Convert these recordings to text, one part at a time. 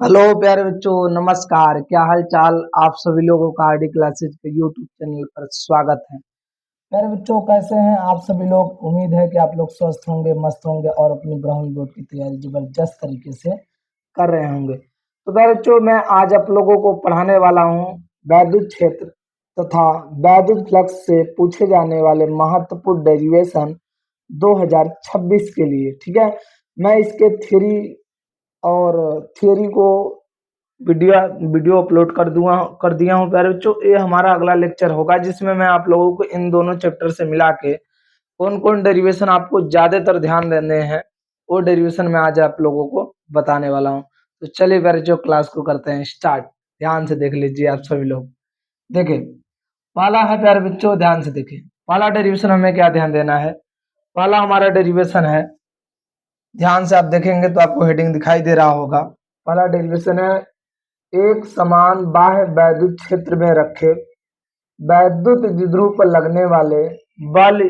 Hello प्यारे बच्चों, नमस्कार। क्या हाल चाल? आप सभी लोगों का आरडी क्लासेज के यूट्यूब चैनल पर स्वागत है। प्यारे बच्चों, कैसे हैं आप सभी लोग? उम्मीद है कि आप लोग स्वस्थ होंगे, मस्त होंगे और अपनी ब्राह्मण बोर्ड की तैयारी जबरदस्त तरीके से कर रहे होंगे। तो प्यारे बच्चों, मैं आज आप लोगों को पढ़ाने वाला हूँ वैद्युत क्षेत्र तथा वैद्युत फ्लक्स से पूछे जाने वाले महत्वपूर्ण डेरिवेशन 2026 के लिए। ठीक है, मैं इसके थ्योरी और थियरी को वीडियो वीडियो अपलोड कर दिया हूँ प्यारे बच्चों। ये हमारा अगला लेक्चर होगा जिसमें मैं आप लोगों को इन दोनों चैप्टर से मिला के कौन कौन डेरिवेशन आपको ज्यादातर ध्यान देने हैं वो डेरिवेशन मैं आज आप लोगों को बताने वाला हूँ। तो चलिए प्यारे बच्चों, क्लास को करते हैं स्टार्ट। ध्यान से देख लीजिए आप सभी लोग। देखिए, पहला है प्यारे बच्चों, ध्यान से देखिए। पहला डेरिवेशन हमें क्या ध्यान देना है? पहला हमारा डेरिवेशन है, ध्यान से आप देखेंगे तो आपको हेडिंग दिखाई दे रहा होगा। पहला डेरिवेशन है, एक समान बाह्य वैद्युत क्षेत्र में रखे वैद्युत द्विध्रुव पर लगने वाले बल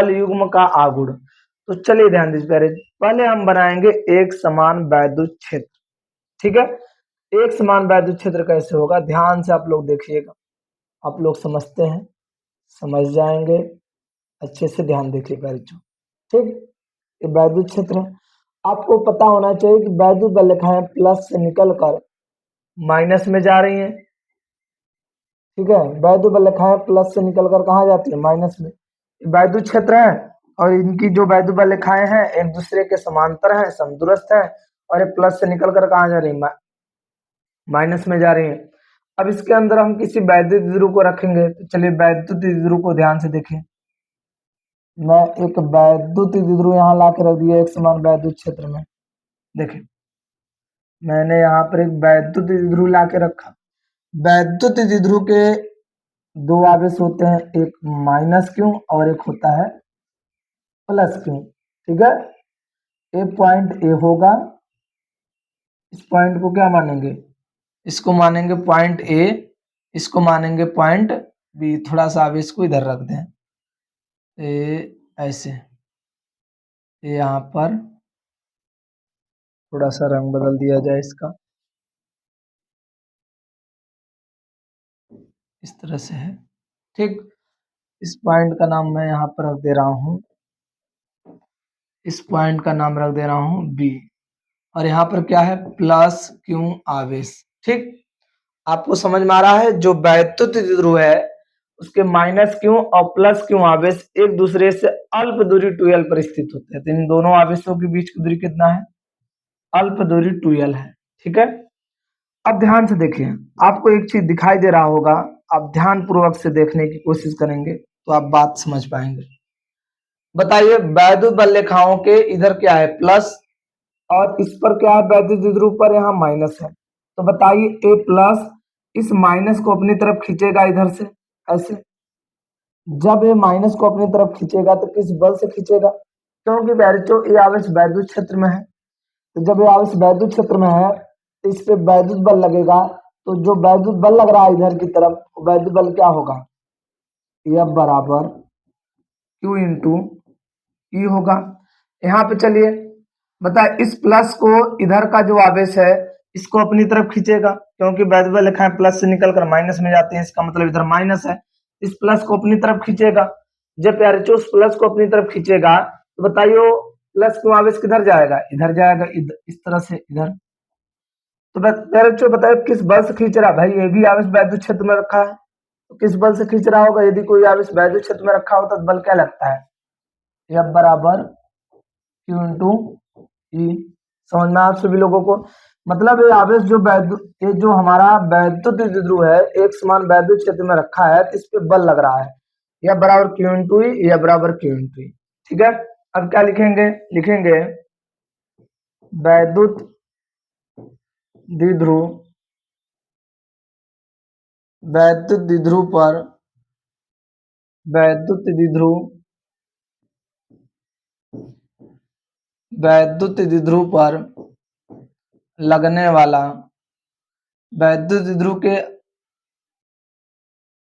युग्म का आघूर्ण। तो चलिए ध्यान दीजिए प्यारे, पहले हम बनाएंगे एक समान वैद्युत क्षेत्र। ठीक है, एक समान वैद्युत क्षेत्र कैसे होगा? ध्यान से आप लोग देखिएगा, आप लोग समझते हैं, समझ जाएंगे। अच्छे से ध्यान देखिए प्यारे बच्चों। ठीक, ये वैद्युत क्षेत्र है। आपको पता होना चाहिए कि वैद्युत बल रेखाएं प्लस से निकलकर माइनस में जा रही हैं। ठीक है, वैद्युत बल रेखाएं प्लस से निकलकर कहाँ जाती है? माइनस में। वैद्युत क्षेत्र है और इनकी जो वैद्युत बल रेखाएं हैं एक दूसरे के समांतर हैं, समदूरस्थ हैं, और ये प्लस से निकलकर कहाँ जा रही है? माइनस में जा रही है। अब इसके अंदर हम किसी वैद्युत द्विध्रुव को रखेंगे। तो चलिए वैद्युत द्विध्रुव को ध्यान से देखें। मैं एक वैद्युत द्विध्रुव यहाँ ला के रख दिया एक समान वैद्युत क्षेत्र में। देखें, मैंने यहाँ पर एक वैद्युत द्विध्रुव ला के रखा। वैद्युत द्विध्रुव के दो आवेश होते हैं, एक माइनस क्यू और एक होता है प्लस क्यू। ठीक है, ए पॉइंट ए होगा, इस पॉइंट को क्या मानेंगे? इसको मानेंगे पॉइंट ए, इसको मानेंगे पॉइंट बी। थोड़ा सा आवेश को इधर रख दें, ए ऐसे, ये यहाँ पर थोड़ा सा रंग बदल दिया जाए इसका, इस तरह से है। ठीक, इस पॉइंट का नाम मैं यहाँ पर रख दे रहा हूँ, इस पॉइंट का नाम रख दे रहा हूँ बी, और यहाँ पर क्या है? प्लस क्यू आवेश। ठीक, आपको समझ में आ रहा है? जो वैद्युत द्विध्रुव है उसके माइनस क्यू और प्लस क्यू आवेश एक दूसरे से अल्प दूरी 2l पर स्थित होते हैं। तो इन दोनों आवेशों के बीच की दूरी कितना है? अल्प दूरी 2l है। ठीक है, अब ध्यान से देखिए, आपको एक चीज दिखाई दे रहा होगा, आप ध्यान पूर्वक से देखने की कोशिश करेंगे तो आप बात समझ पाएंगे। बताइए, वैद्युत बल रेखाओं के इधर क्या है? प्लस, और इस पर क्या है? वैद्युत द्विध्रुव पर यहाँ माइनस है। तो बताइए, ए प्लस इस माइनस को अपनी तरफ खींचेगा इधर से ऐसे। जब ये माइनस को अपनी तरफ खींचेगा तो किस बल से खींचेगा? क्योंकि बैरिटो ये आवेश वैद्युत क्षेत्र में है। तो जब ये आवेश वैद्युत क्षेत्र में है तो इस पे वैद्युत बल लगेगा। तो जो वैद्युत बल लग रहा है इधर की तरफ, वैद्युत बल क्या होगा? F बराबर Q इंटू ई होगा। यहाँ पे चलिए बताए, इस प्लस को इधर का जो आवेश है इसको अपनी तरफ खींचेगा, क्योंकि वैद्युत बल रेखाएं प्लस से निकलकर माइनस में जाती है, इसका मतलब इधर माइनस है। इस प्लस को अपनी तरफ खींचेगा। जब प्यारे उस प्लस को अपनी तरफ खींचेगा तो बताइए प्लस क्यों आवेश किधर जाएगा? इधर जाएगा, इस तरह से इधर। तो प्यारे बताइए किस बल से खींच रहा है? भाई ये भी आवेश वैद्युत क्षेत्र में रखा है, तो किस बल से खींच रहा होगा? यदि कोई आवेश वैद्युत क्षेत्र में रखा होता तो बल क्या लगता है? F बराबर Q इंटू ई। समझ में आप सभी लोगों को? मतलब ये आवेश जो ये जो हमारा वैद्युत द्विध्रुव है एक समान वैद्युत क्षेत्र में रखा है तो इस पे बल लग रहा है। यह बराबर Q इंटू ई, यह बराबर Q इंटू ई। ठीक है, अब क्या लिखेंगे? लिखेंगे वैद्युत द्विध्रुव, वैद्युत द्विध्रुव पर वैद्युत द्विध्रुव वैद्युत द्विध्रुव पर लगने वाला वैद्युत द्विध्रुव के,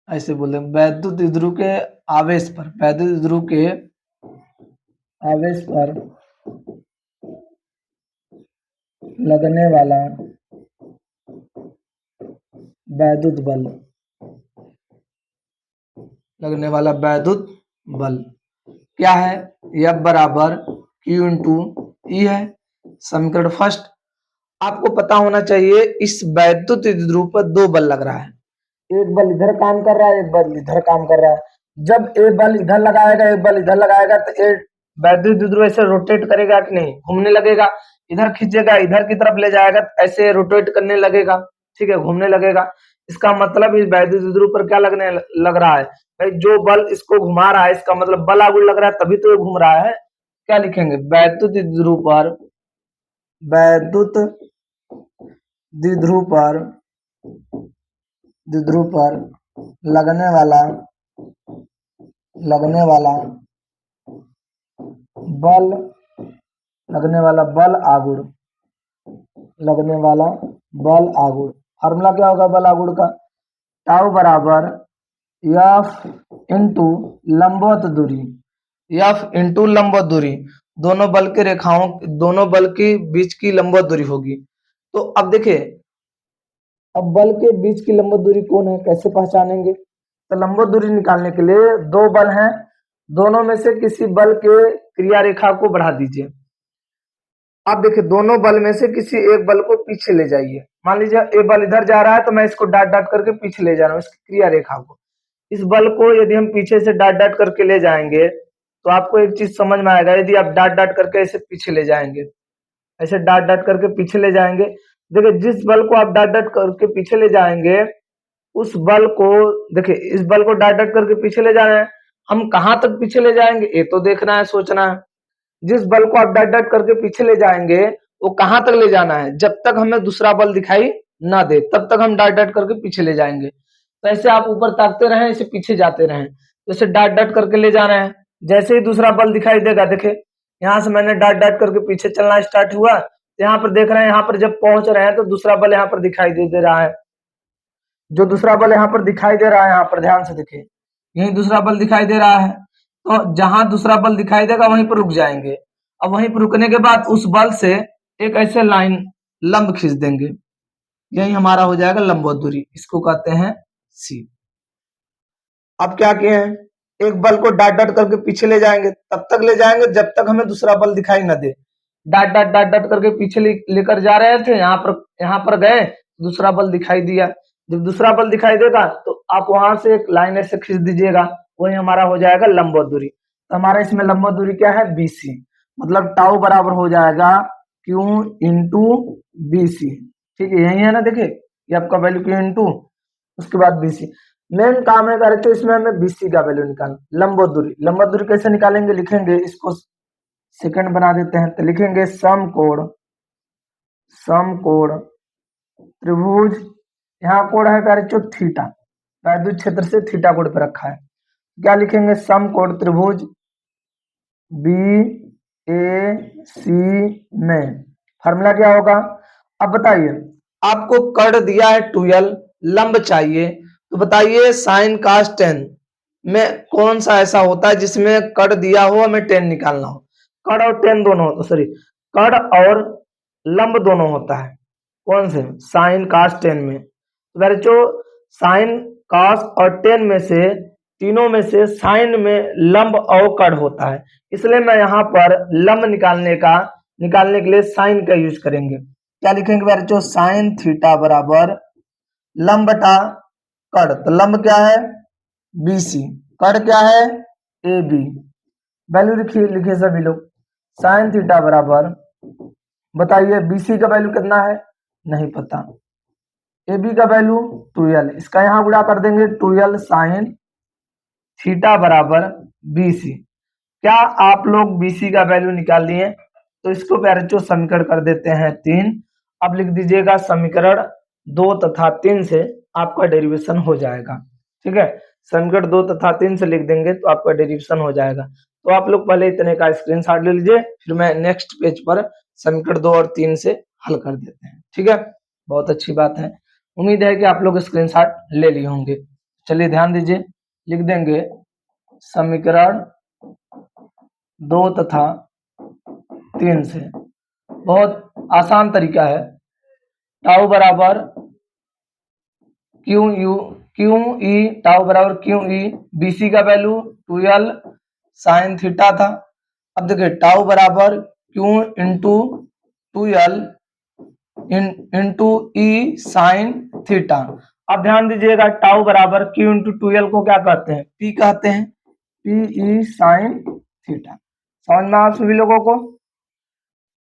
ऐसे बोले, वैद्युत द्विध्रुव के आवेश पर, वैद्युत द्विध्रुव के आवेश पर लगने वाला वैद्युत बल, लगने वाला वैद्युत बल क्या है, F बराबर Q इंटू ई है। समीकरण फर्स्ट। आपको पता होना चाहिए इस वैद्युत द्विध्रुव पर दो बल लग रहा है, एक बल इधर काम कर रहा है, एक बल इधर काम कर रहा है। जब एक बल इधर लगाएगा, एक बल इधर लगाएगा, तो एक वैद्युत द्विध्रुव ऐसे रोटेट करेगा कि नहीं, घूमने लगेगा, इधर खींचेगा, इधर की तरफ ले जाएगा, ऐसे रोटेट करने लगेगा, ठीक है, घूमने लगेगा। इसका मतलब इस वैद्युत द्विध्रुव पर क्या लग रहा है भाई, जो बल इसको घुमा रहा है, इसका मतलब बल आगुड़ लग रहा है, तभी तो ये घूम रहा है। क्या लिखेंगे, वैद्युत द्विध्रुव पर, वैद्युत द्विध्रुव पर, द्विध्रुव पर लगने वाला बल, लगने वाला बल आगुड़, लगने वाला बल आगुड़। फार्मूला क्या होगा बल आगुड़ का, टाउ बराबर F इंटू लंबवत दूरी, F इंटू लंबवत दूरी, दोनों बल के रेखाओं, दोनों बल के बीच की लंबवत दूरी होगी। तो अब देखिए, अब बल के बीच की लंबवत दूरी कौन है, कैसे पहचानेंगे, तो लंबवत दूरी निकालने के लिए दो बल हैं, दोनों में से किसी बल के क्रिया रेखा को बढ़ा दीजिए। आप देखिए, दोनों बल में से किसी एक बल को पीछे ले जाइए। मान लीजिए एक बल इधर जा रहा है, तो मैं इसको डाट डाट करके पीछे ले जा रहा हूँ, इसकी क्रिया रेखा को। इस बल को यदि हम पीछे से डाट डाट करके ले जाएंगे, तो आपको एक चीज समझ में आएगा, यदि आप डाट डाट करके ऐसे पीछे ले जाएंगे, ऐसे डाट डाट करके पीछे ले जाएंगे, देखिए जिस बल को आप डाट डाट करके पीछे ले जाएंगे, उस बल को, देखिए इस बल को डाट डाट करके पीछे ले जा रहे हैं, हम कहां तक पीछे ले जाएंगे ये तो देखना है, सोचना है। जिस बल को आप डाट डाट करके पीछे ले जाएंगे, वो कहां तक ले जाना है, जब तक हमें दूसरा बल दिखाई ना दे, तब तक हम डाट डाट करके पीछे ले जाएंगे। तो ऐसे आप ऊपर ताकते रहें, ऐसे पीछे जाते रहें, जैसे डाट डाट करके ले जा रहे हैं, जैसे ही दूसरा बल दिखाई देगा, देखे यहाँ से मैंने डाट डाट करके पीछे चलना स्टार्ट हुआ, यहाँ पर देख रहे हैं, यहाँ पर जब पहुंच रहे हैं तो दूसरा बल यहाँ पर दिखाई दे रहा है। जो दूसरा बल यहाँ पर दिखाई दे रहा है, यहाँ पर ध्यान से देखिए, यही दूसरा बल दिखाई दे रहा है, तो जहां दूसरा बल दिखाई देगा वहीं पर रुक जाएंगे। अब वहीं पर रुकने के बाद उस बल से एक ऐसे लाइन लंब खींच देंगे, यही हमारा हो जाएगा लंबवत दूरी, इसको कहते हैं सी। अब क्या किए हैं, एक बल को डाट डाट करके पीछे ले जाएंगे, तब तक ले जाएंगे जब तक हमें दूसरा बल दिखाई न दे। डाट डाट डाट डाट करके पीछे लेकर जा रहे थे, यहाँ पर गए, दूसरा बल दिखाई दिया, जब दूसरा बल दिखाई देगा तो आप वहां से एक लाइन ऐसे खींच दीजिएगा, वही हमारा हो जाएगा लंबवत दूरी। तो हमारा इसमें लंबवत दूरी क्या है, BC, मतलब टाउ बराबर हो जाएगा Q इंटू BC, ठीक है, यही है ना, देखिए ये आपका वैल्यू Q इंटू, उसके बाद BC। मेन काम है तो इसमें हमें BC का वैल्यू निकालना। लंबवत दूरी, लंबवत दूरी कैसे निकालेंगे, लिखेंगे इसको सेकंड बना देते हैं, तो लिखेंगे समकोण त्रिभुज, यहाँ कोण है जो थीटा, वैद्युत क्षेत्र से थीटा कोण पे रखा है, क्या लिखेंगे, समकोण त्रिभुज BAC में फार्मूला क्या होगा। अब बताइए, आपको कर्ण दिया है 12, लंब चाहिए, तो बताइए साइन कास टेन में कौन सा ऐसा होता है जिसमें कर्ण दिया हो, हमें टेन निकालना हो। कर्ण और टेन दोनों होता, सॉरी, कर्ण और लंब दोनों होता है, कौन से, साइन कास टेन में। जो साइन कास और टेन में से, तीनों में से साइन में लंब और कर्ण होता है, इसलिए मैं यहाँ पर लंब निकालने के लिए साइन का यूज करेंगे। क्या लिखेंगे जो साइन थीटा बराबर लंब बटा कर्ण, तो लंब क्या है BC, कर्ण क्या है AB। वैल्यू लिखिए सभी लोग, साइन थीटा बराबर, बताइए BC का वैल्यू कितना है, नहीं पता, AB का वैल्यू 12, इसका यहाँ गुणा कर देंगे, 12 साइन थीटा बराबर BC। क्या आप लोग BC का वैल्यू निकाल लिए, तो इसको जो समीकरण कर देते हैं 3। अब लिख दीजिएगा समीकरण 2 तथा 3 से आपका डेरिवेशन हो जाएगा, ठीक है, समीकरण 2 तथा 3 से लिख देंगे तो आपका डेरिवेशन हो जाएगा। तो आप लोग पहले इतने का स्क्रीनशॉट ले लीजिए, फिर मैं नेक्स्ट पेज पर समीकरण 2 और 3 से हल कर देते हैं, ठीक है, बहुत अच्छी बात है, उम्मीद है कि आप लोग स्क्रीनशॉट ले लिए होंगे। चलिए ध्यान दीजिए, लिख देंगे समीकरण 2 तथा 3 से बहुत आसान तरीका है। टाउ बराबर टाउ बराबर क्यू ई, बीसी का वैल्यू 2l साइन थीटा था। अब देखिए टाउ बराबर क्यू इंटू 2l इंटू ई साइन थीटा। अब ध्यान दीजिएगा टाउ बराबर क्यू इंटू 2l को क्या कहते हैं, पी कहते हैं, पी ई साइन थीटा। समझ में आप सभी लोगों को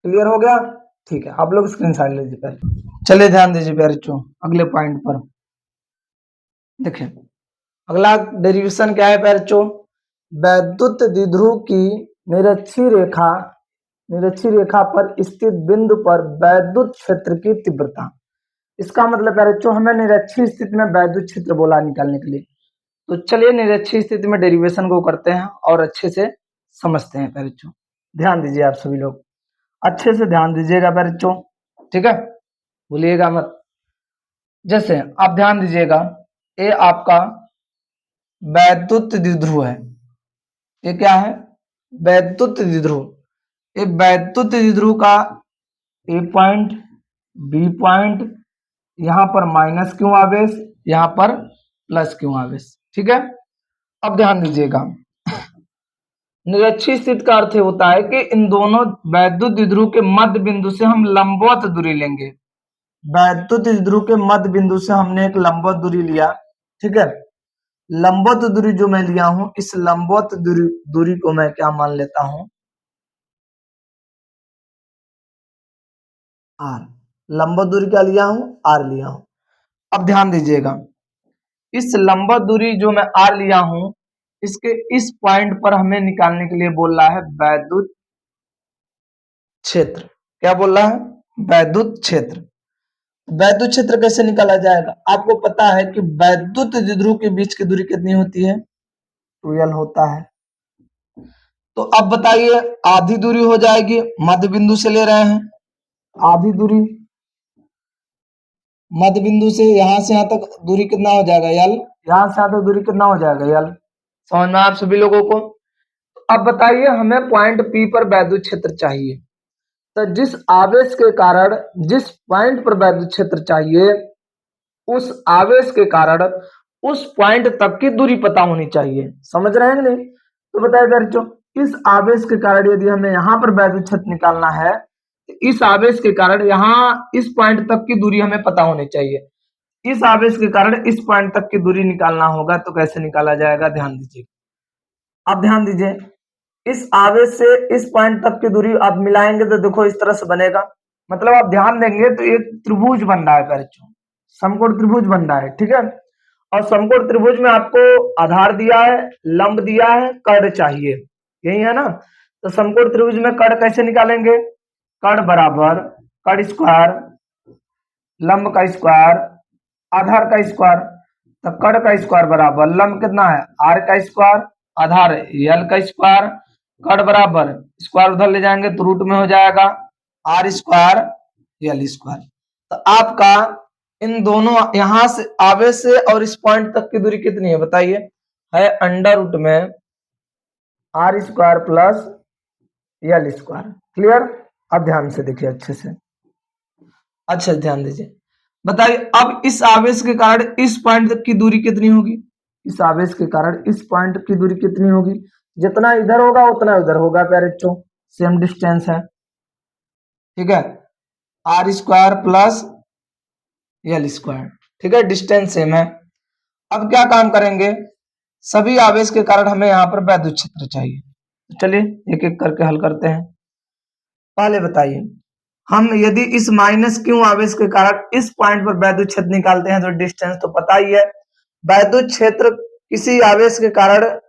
क्लियर हो गया? ठीक है, आप लोग स्क्रीन शॉट लीजिए पहले। चलिए ध्यान दीजिए बच्चों अगले पॉइंट पर। देखिए अगला डेरिवेशन क्या है बच्चों, वैद्युत द्विध्रुव की निरक्षी रेखा पर स्थित बिंदु पर वैद्युत क्षेत्र की तीव्रता। इसका मतलब बच्चों हमें निरक्षी स्थिति में वैद्युत क्षेत्र बोला निकालने के लिए। तो चलिए निरक्षी स्थिति में डेरिवेशन को करते हैं और अच्छे से समझते हैं बच्चों। ध्यान दीजिए आप सभी लोग, अच्छे से ध्यान दीजिएगा बच्चों, ठीक है, भूलिएगा मत। जैसे आप ध्यान दीजिएगा, ये आपका वैद्युत द्विध्रुव है। ये क्या है? वैद्युत द्विध्रुव। ये वैद्युत द्विध्रुव का ए पॉइंट, बी पॉइंट, यहां पर माइनस क्यू आवेश, यहां पर प्लस क्यू आवेश, ठीक है। अब ध्यान दीजिएगा, निरक्षी स्थिति का अर्थ होता है कि इन दोनों वैद्युत द्विध्रुव के मध्य बिंदु से हम लंबवत दूरी लेंगे। वैद्युत द्विध्रुव के मध्य बिंदु से हमने एक लंबवत दूरी लिया, ठीक है। लंबवत दूरी जो मैं लिया हूं, इस लंबवत दूरी को मैं क्या मान लेता हूं, आर। लंबवत दूरी क्या लिया हूं, आर लिया हूं। अब ध्यान दीजिएगा, इस लंबवत दूरी जो मैं आर लिया हूं, इसके इस पॉइंट पर हमें निकालने के लिए बोल रहा है वैद्युत क्षेत्र। क्या बोल रहा है? वैद्युत क्षेत्र। वैद्युत क्षेत्र कैसे निकाला जाएगा? आपको पता है कि वैद्युत द्विध्रुव के बीच की दूरी कितनी होती है, 2l होता है। तो अब बताइए, आधी दूरी हो जाएगी, मध्य बिंदु से ले रहे हैं, आधी दूरी मध्य बिंदु से यहां से यहां तक दूरी कितना हो जाएगा, यल। यहां से यहां तक दूरी कितना हो जाएगा, यल। समझ में आप सभी लोगों को? अब बताइए, हमें पॉइंट पी पर वैद्युत क्षेत्र चाहिए। तो जिस आवेश के कारण, जिस पॉइंट पर वैद्युत क्षेत्र चाहिए, उस आवेश के कारण उस पॉइंट तक की दूरी पता होनी चाहिए। समझ रहे हैं नहीं? तो बताइए बच्चों, इस आवेश के कारण यदि हमें यहाँ पर वैद्युत क्षेत्र निकालना है, तो इस आवेश के कारण यहाँ इस पॉइंट तक की दूरी हमें पता होनी चाहिए। इस आवेश के कारण इस पॉइंट तक की दूरी निकालना होगा, तो कैसे निकाला जाएगा, ध्यान दीजिए। अब ध्यान दीजिए, इस आवेश से इस पॉइंट तक की दूरी आप मिलाएंगे तो देखो इस तरह से बनेगा। मतलब आप ध्यान देंगे तो एक त्रिभुज बन रहा है बच्चों, समकोण त्रिभुज बन रहा है, ठीक है। और समकोण त्रिभुज में आपको आधार दिया है, लंब दिया है, कर्ण चाहिए, यही है ना। तो समकोण त्रिभुज में कर्ण कैसे निकालेंगे? कर्ण बराबर कर्ण स्क्वायर, लंब का स्क्वायर, आधार का स्क्वायर। तो कर्ण का स्क्वायर बराबर लंब कितना है, आर का स्क्वायर, आधार यल का स्क्वायर। कर्ण बराबर स्क्वायर उधर ले जाएंगे तो रूट में हो जाएगा आर स्क्वायर यल स्क्वायर। तो आपका इन दोनों यहां से आवेश से और इस पॉइंट तक की दूरी कितनी है बताइए? है अंडर रूट में R square plus L square. Clear? अब ध्यान से देखिए अच्छे से, अच्छे से ध्यान दीजिए। बताइए अब इस आवेश के कारण इस पॉइंट तक की दूरी कितनी होगी? इस आवेश के कारण इस पॉइंट की दूरी कितनी होगी? जितना इधर होगा उतना उधर होगा प्यारे बच्चों, सेम डिस्टेंस है, ठीक है। R square plus L square, ठीक है, डिस्टेंस सेम है। अब क्या काम करेंगे, सभी आवेश के कारण हमें यहाँ पर वैद्युत क्षेत्र चाहिए। तो चलिए एक एक करके हल करते हैं। पहले बताइए, हम यदि इस माइनस क्यू आवेश के कारण इस पॉइंट पर वैद्युत क्षेत्र निकालते हैं तो डिस्टेंस तो पता ही है। वैद्युत क्षेत्र किसी आवेश के कारण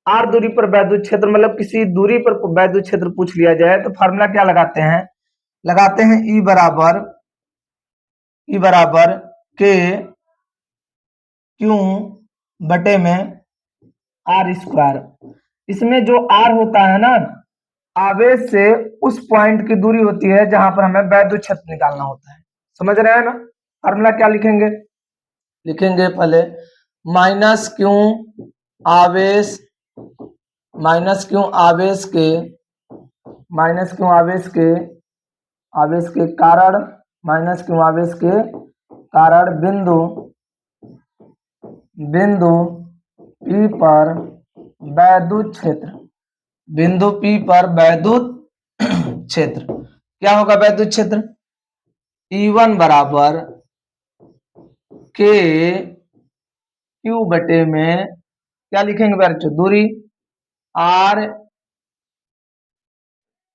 आर दूरी पर वैद्युत क्षेत्र, मतलब किसी दूरी पर वैद्युत क्षेत्र पूछ लिया जाए तो फार्मूला क्या लगाते हैं? लगाते हैं ई बराबर के क्यू बटे में आर स्क्वायर। इसमें जो आर होता है ना, आवेश से उस पॉइंट की दूरी होती है जहां पर हमें वैद्युत क्षेत्र निकालना होता है। समझ रहे हैं ना? फार्मूला क्या लिखेंगे? लिखेंगे पहले माइनस क्यू आवेश, माइनस क्यू आवेश के आवेश के कारण माइनस क्यू आवेश के कारण बिंदु P पर वैद्युत क्षेत्र, बिंदु P पर वैद्युत क्षेत्र क्या होगा? वैद्युत क्षेत्र E1 बराबर के क्यू बटे में क्या लिखेंगे बच्चों? दूरी आर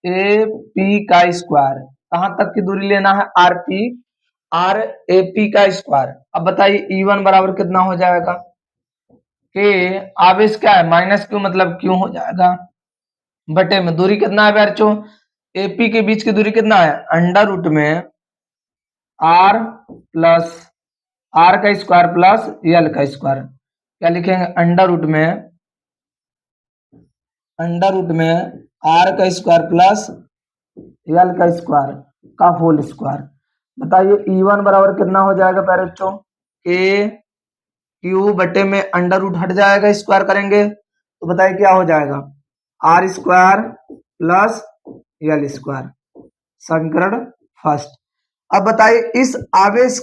ए पी का स्क्वायर। कहां तक की दूरी लेना है? आर ए पी का स्क्वायर। अब बताइए E1 बराबर कितना हो जाएगा? के आवेश क्या है? माइनस क्यू मतलब क्यू हो जाएगा बटे में दूरी कितना है बच्चों? एपी के बीच की दूरी कितना है? अंडर रूट में आर प्लस आर का स्क्वायर प्लस एल का स्क्वायर। क्या लिखेंगे? अंडर रूट में आर का स्क्वायर प्लस एल का स्क्वायर का होल स्क्वायर। बताइए E1 बराबर कितना हो जाएगा बच्चों? के क्यू बटे में अंडर रूट हट जाएगा, स्क्वायर करेंगे तो बताइए क्या हो जाएगा? R square plus L square, समीकरण फर्स्ट। अब बताइए इस आवेश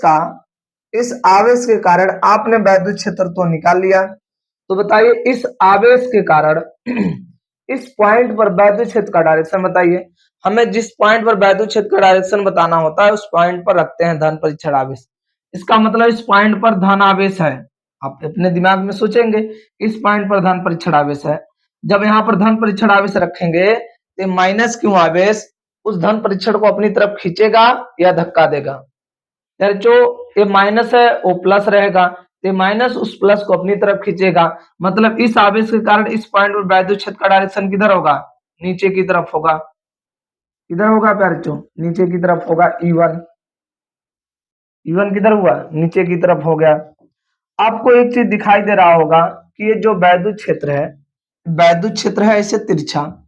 के कारण आपने वैद्युत क्षेत्र तो निकाल लिया, तो बताइए इस आवेश के कारण इस पॉइंट पर वैद्युत क्षेत्र का डायरेक्शन बताइए। हमें जिस पॉइंट पर वैद्युत क्षेत्र का डायरेक्शन बताना होता है उस पॉइंट पर रखते हैं धन परीक्षण आवेश। इसका मतलब इस पॉइंट पर धन आवेश है। आप अपने दिमाग में सोचेंगे इस पॉइंट पर धन परीक्षण आवेश है। जब यहाँ पर धन परीक्षण आवेश रखेंगे तो माइनस क्यू आवेश उस धन परीक्षण को अपनी तरफ खींचेगा या धक्का देगा? यार जो ये माइनस है वो प्लस रहेगा, तो माइनस उस प्लस को अपनी तरफ खींचेगा। मतलब इस आवेश के कारण इस पॉइंट पर वैद्युत क्षेत्र का डायरेक्शन किधर होगा? नीचे की तरफ होगा। किधर होगा बच्चों? नीचे की तरफ होगा। E1 किधर हुआ? नीचे की तरफ हो गया। आपको एक चीज दिखाई दे रहा होगा कि ये जो वैद्युत क्षेत्र है इसे तिरछा।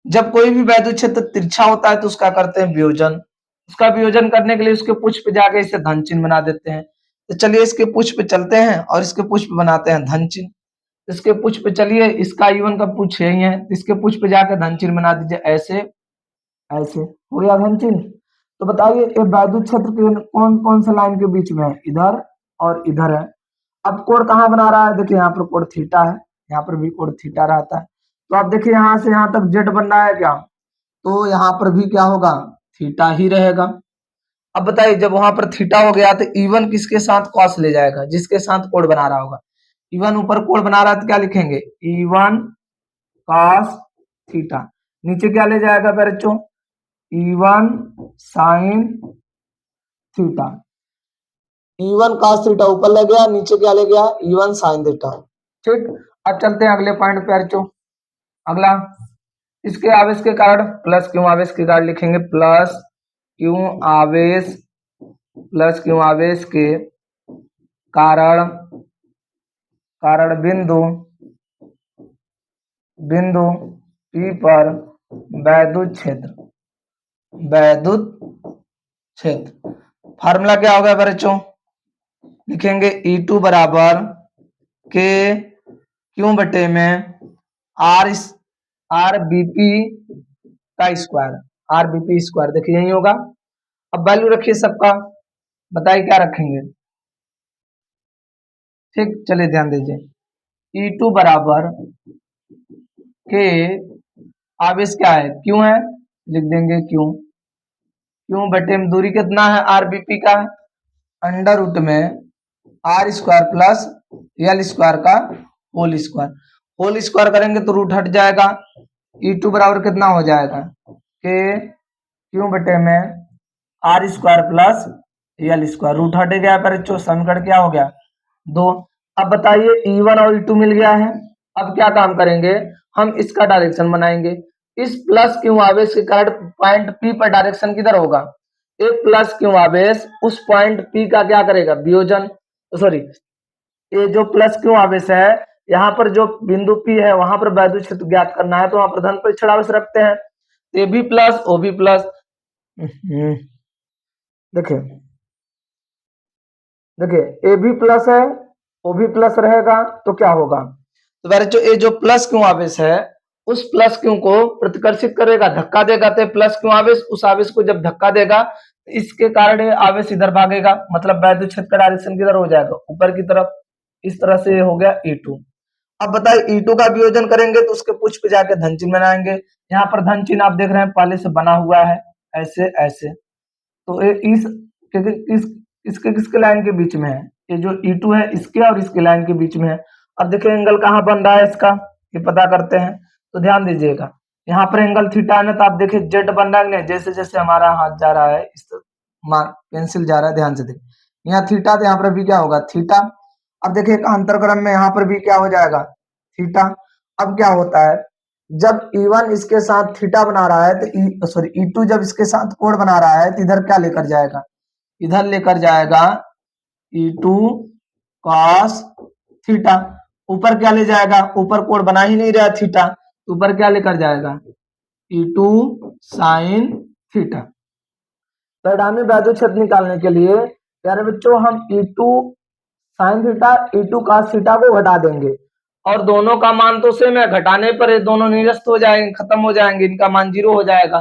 जब कोई भी वैद्युत क्षेत्र तिरछा होता है तो उसका करते हैं वियोजन। उसका वियोजन करने के लिए उसके पुष्प पे जाके इसे धन चिन्ह बना देते हैं। तो चलिए इसके पुष्प पे चलते हैं और इसके पुष्प बनाते हैं धन चिन्ह। इसके पुष्प पे चलिए, इसका E1 का पुष्प यही है, इसके पुष्प पे जाकर धन चिन्ह बना दीजिए। ऐसे ऐसे हो गया धन चिन्ह। तो बताइए ये वैद्युत क्षेत्र के कौन कौन से लाइन के बीच में है? इधर और इधर है। अब कोण कहाँ बना रहा है? देखिए यहाँ पर कोण थीटा है, यहाँ पर भी कोण थीटा रहता है। तो आप देखिए यहाँ से यहाँ तक जेड बन रहा है क्या? तो यहाँ पर भी क्या होगा? थीटा ही रहेगा। अब बताइए जब वहां पर थीटा हो गया तो E1 किसके साथ कॉस ले जाएगा? जिसके साथ कोण बना रहा होगा। E1 ऊपर कोण बना रहा है तो क्या लिखेंगे? E1 cos theta. नीचे क्या ले जाएगा बच्चों? E1 sine theta. E1 cos theta ऊपर ले गया, नीचे क्या ले गया? E1 sin theta. ठीक, अब चलते हैं अगले पॉइंट पे बच्चों। अगला इसके आवेश के कारण प्लस क्यों आवेश के कारण लिखेंगे प्लस क्यों आवेश के कारण बिंदु P पर वैद्युत क्षेत्र। फार्मूला क्या होगा बच्चों? लिखेंगे E2 बराबर के क्यों बटे में आर बीपी का स्क्वायर। देखिए यही होगा। अब वैल्यू रखिए सबका, बताइए क्या रखेंगे? ठीक, चलिए ध्यान दीजिए। E2 बराबर के आवेश क्या है? क्यों है, लिख देंगे क्यों बटे में दूरी कितना है? आरबीपी का अंडर रूट में R square plus L square का होल स्क्वायर करेंगे तो रूट हट जाएगा। E2 बराबर कितना हो जाएगा? के क्यों बटे में R square plus L square, root हट गया पर समीकरण क्या हो गया? 2। अब बताइए E1 और E2 मिल गया है। अब क्या काम करेंगे? हम इसका डायरेक्शन बनाएंगे। इस प्लस क्यों आवेश के कारण पॉइंट P पर डायरेक्शन किधर होगा? एक प्लस क्यों आवेश उस पॉइंट P का क्या करेगा? वियोजन। सॉरी, ये जो प्लस क्यों आवेश है यहाँ पर जो बिंदु P है वहां पर वैद्युत क्षेत्र ज्ञात करना है तो वहां पर धन परीक्षण आवेश रखते हैं। ए भी प्लस ओ भी प्लस। देखिए ए भी प्लस है ओ भी प्लस रहेगा तो क्या होगा? तो बच्चों ये जो प्लस क्यों आवेश है उस प्लस क्यू को प्रतिकर्षित करेगा, धक्का देगा, तो प्लस क्यू आवेश, उस आवेश को जब धक्का देगा इसके कारण ये आवेश इधर भागेगा, मतलब वैद्युत क्षेत्र का डायरेक्शन किधर हो जाएगा, ऊपर की तरफ। इस तरह से ये हो गया E2। अब बताइए E2 का वियोजन करेंगे तो उसके पुष्प पे जाके धन चिन्ह बनाएंगे। यहाँ पर धन चिन्ह आप देख रहे हैं पहले से बना हुआ है, ऐसे ऐसे। तो ये इसके किसके लाइन के बीच में है, ये जो E2 है इसके और इसके लाइन के बीच में है। अब देखिए एंगल कहाँ बन रहा है इसका, ये पता करते हैं। तो ध्यान दीजिएगा, यहाँ पर एंगल थीटा है ना, तो आप देखिए जेड बन रहा है नहीं, जैसे जैसे हमारा हाथ जा रहा है, इस पेंसिल जा रहा है, ध्यान से देखिए यहाँ थीटा, तो यहाँ पर भी क्या होगा, थीटा। अब देखिए अंतरक्रम में यहाँ पर भी क्या हो जाएगा, थीटा। अब क्या होता है, जब E1 इसके साथ थीटा बना रहा है तो E2 जब इसके साथ कोण बना रहा है तो इधर क्या लेकर जाएगा, इधर लेकर जाएगा E2 cos थीटा। ऊपर क्या ले जाएगा, ऊपर कोण बना ही नहीं रहा थीटा, ऊपर क्या लेकर जाएगा, E2 sin थीटा। परिणामी वैद्युत क्षेत्र निकालने के लिए प्यारे बच्चों हम E2 sin theta E2 cos theta को घटा देंगे, और दोनों का मान तो सेम है, घटाने पर ये दोनों निरस्त हो जाएंगे, खत्म हो जाएंगे, इनका मान 0 हो जाएगा।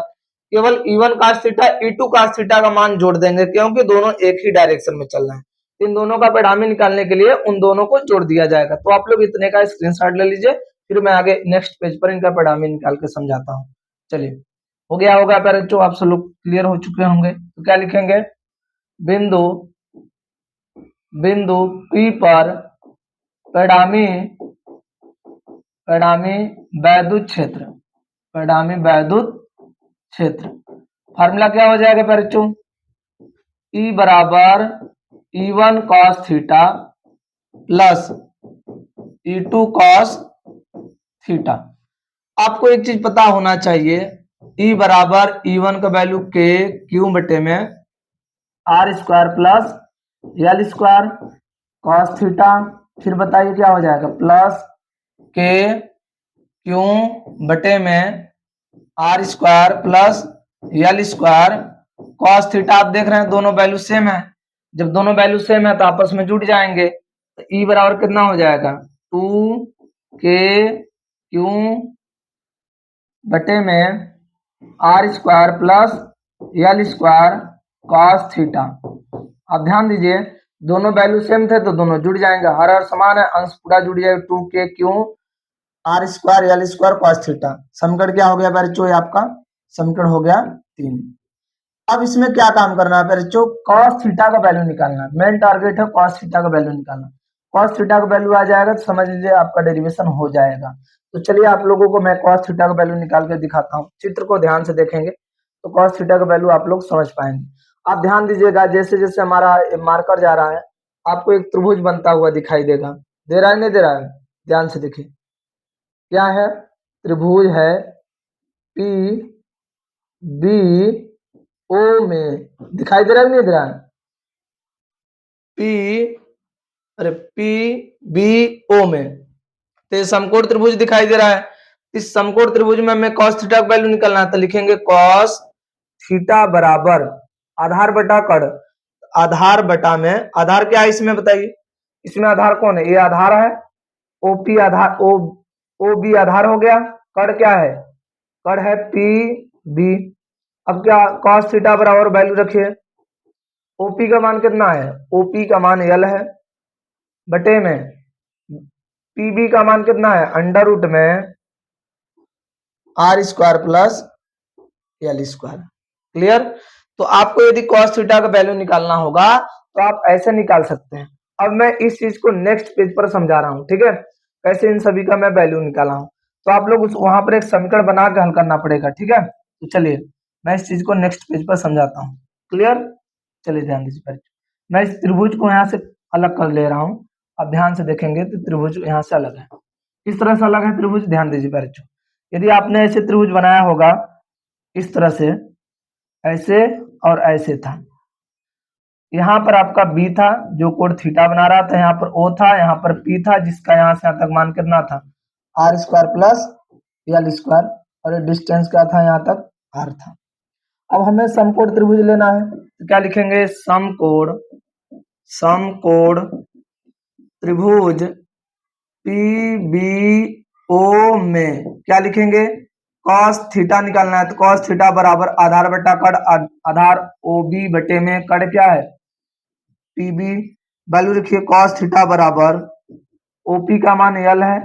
केवल E1 cos theta E2 cos theta का मान जोड़ देंगे, क्योंकि दोनों एक ही डायरेक्शन में चल रहे हैं। इन दोनों का परिणामी निकालने के लिए उन दोनों को जोड़ दिया जाएगा। तो आप लोग इतने का स्क्रीनशॉट ले लीजिए, फिर मैं आगे नेक्स्ट पेज पर इनका परिणामी निकाल के समझाता हूँ। चलिए, हो गया होगा प्यारे बच्चों, आप सब लोग क्लियर हो चुके होंगे। तो क्या लिखेंगे, बिंदु P पर परिणामी वैद्युत क्षेत्र, फार्मूला क्या हो जाएगा प्यारे बच्चों, E बराबर E1 cos theta plus E2 cos theta. आपको एक चीज पता होना चाहिए, E बराबर E1 का वैल्यू K क्यू बटे में R square plus L square cos theta, फिर बताइए क्या हो जाएगा, प्लस K क्यू बटे में R square plus L square cos theta. आप देख रहे हैं दोनों वैल्यू सेम है, जब दोनों वैल्यू सेम है तो आपस में जुड़ जाएंगे। तो E बराबर कितना हो जाएगा, 2K क्यू बटे में R square plus L square cos theta. अब ध्यान दीजिए दोनों वैल्यू सेम थे तो दोनों जुड़ जाएंगे, हर समान है, अंश पूरा जुड़ जाएगा, 2K Q R square L square cos theta. समीकरण क्या हो गया बच्चों, आपका समीकरण हो गया 3। अब इसमें क्या काम करना है बच्चों, cos थीटा का वैल्यू निकालना, मेन टारगेट है cos थीटा का वैल्यू निकालना। cos थीटा का वैल्यू आ जाएगा तो समझ लीजिए आपका डेरिवेशन हो जाएगा। तो चलिए आप लोगों को मैं cos थीटा का वैल्यू निकाल के दिखाता हूँ, चित्र को ध्यान से देखेंगे तो cos थीटा का वैल्यू आप लोग समझ पाएंगे। आप ध्यान दीजिएगा, जैसे जैसे हमारा मार्कर जा रहा है आपको एक त्रिभुज बनता हुआ दिखाई देगा, दे रहा है नहीं दे रहा है, ध्यान से देखिए क्या है, त्रिभुज है पी बी ओ में, दिखाई दे रहा है नहीं दे रहा है, पी बी ओ में, तो समकोण त्रिभुज दिखाई दे रहा है। इस समकोण त्रिभुज में हमें cos थीटा का वैल्यू निकालना है, तो लिखेंगे cos थीटा बराबर आधार बटा कड़, आधार बटा में, आधार क्या है इसमें बताइए, इसमें आधार कौन है, ये आधार है, ओपी आधार, ओ बी आधार हो गया, कड़ क्या है, कड़ है पी बी। अब क्या cos थीटा बराबर वैल्यू रखिए, ओपी का मान कितना है, ओपी का मान L है, बटे में पीबी का मान कितना है, अंडर रूट में R square plus L square. Clear. तो आपको यदि cos थीटा का वैल्यू निकालना होगा तो आप ऐसे निकाल सकते हैं। अब मैं इस चीज को नेक्स्ट पेज पर समझा रहा हूं, ठीक है, कैसे इन सभी का मैं वैल्यू निकाला हूं। तो आप लोग वहां पर एक समीकरण बना के हल करना पड़ेगा, ठीक है। तो चलिए मैं इस चीज को नेक्स्ट पेज पर समझाता हूँ। क्लियर, चलिए ध्यान दीजिए, मैं इस त्रिभुज को यहाँ से अलग कर ले रहा हूँ। अब ध्यान से देखेंगे तो त्रिभुज यहाँ से अलग है, इस तरह से अलग है त्रिभुज, ध्यान दीजिए बच्चों। यदि आपने ऐसे त्रिभुज बनाया होगा इस तरह से, ऐसे और ऐसे था, यहाँ पर आपका बी था जो कोण थीटा बना रहा था, यहाँ पर ओ था, यहाँ पर पी था जिसका यहाँ से यहाँ तक मान कितना था, R square plus L square, और ये डिस्टेंस क्या था, यहाँ तक R था। अब हमें समकोण त्रिभुज लेना है, तो क्या लिखेंगे, समकोण त्रिभुज पी बी ओ में क्या लिखेंगे, कॉस थीटा निकालना है तो कॉस थीटा बराबर आधार बटा कड़, आधार ओ बी बटे में कड़ क्या है पी बी। वैल्यू लिखिए कॉस थीटा बराबर ओपी का मान यल है,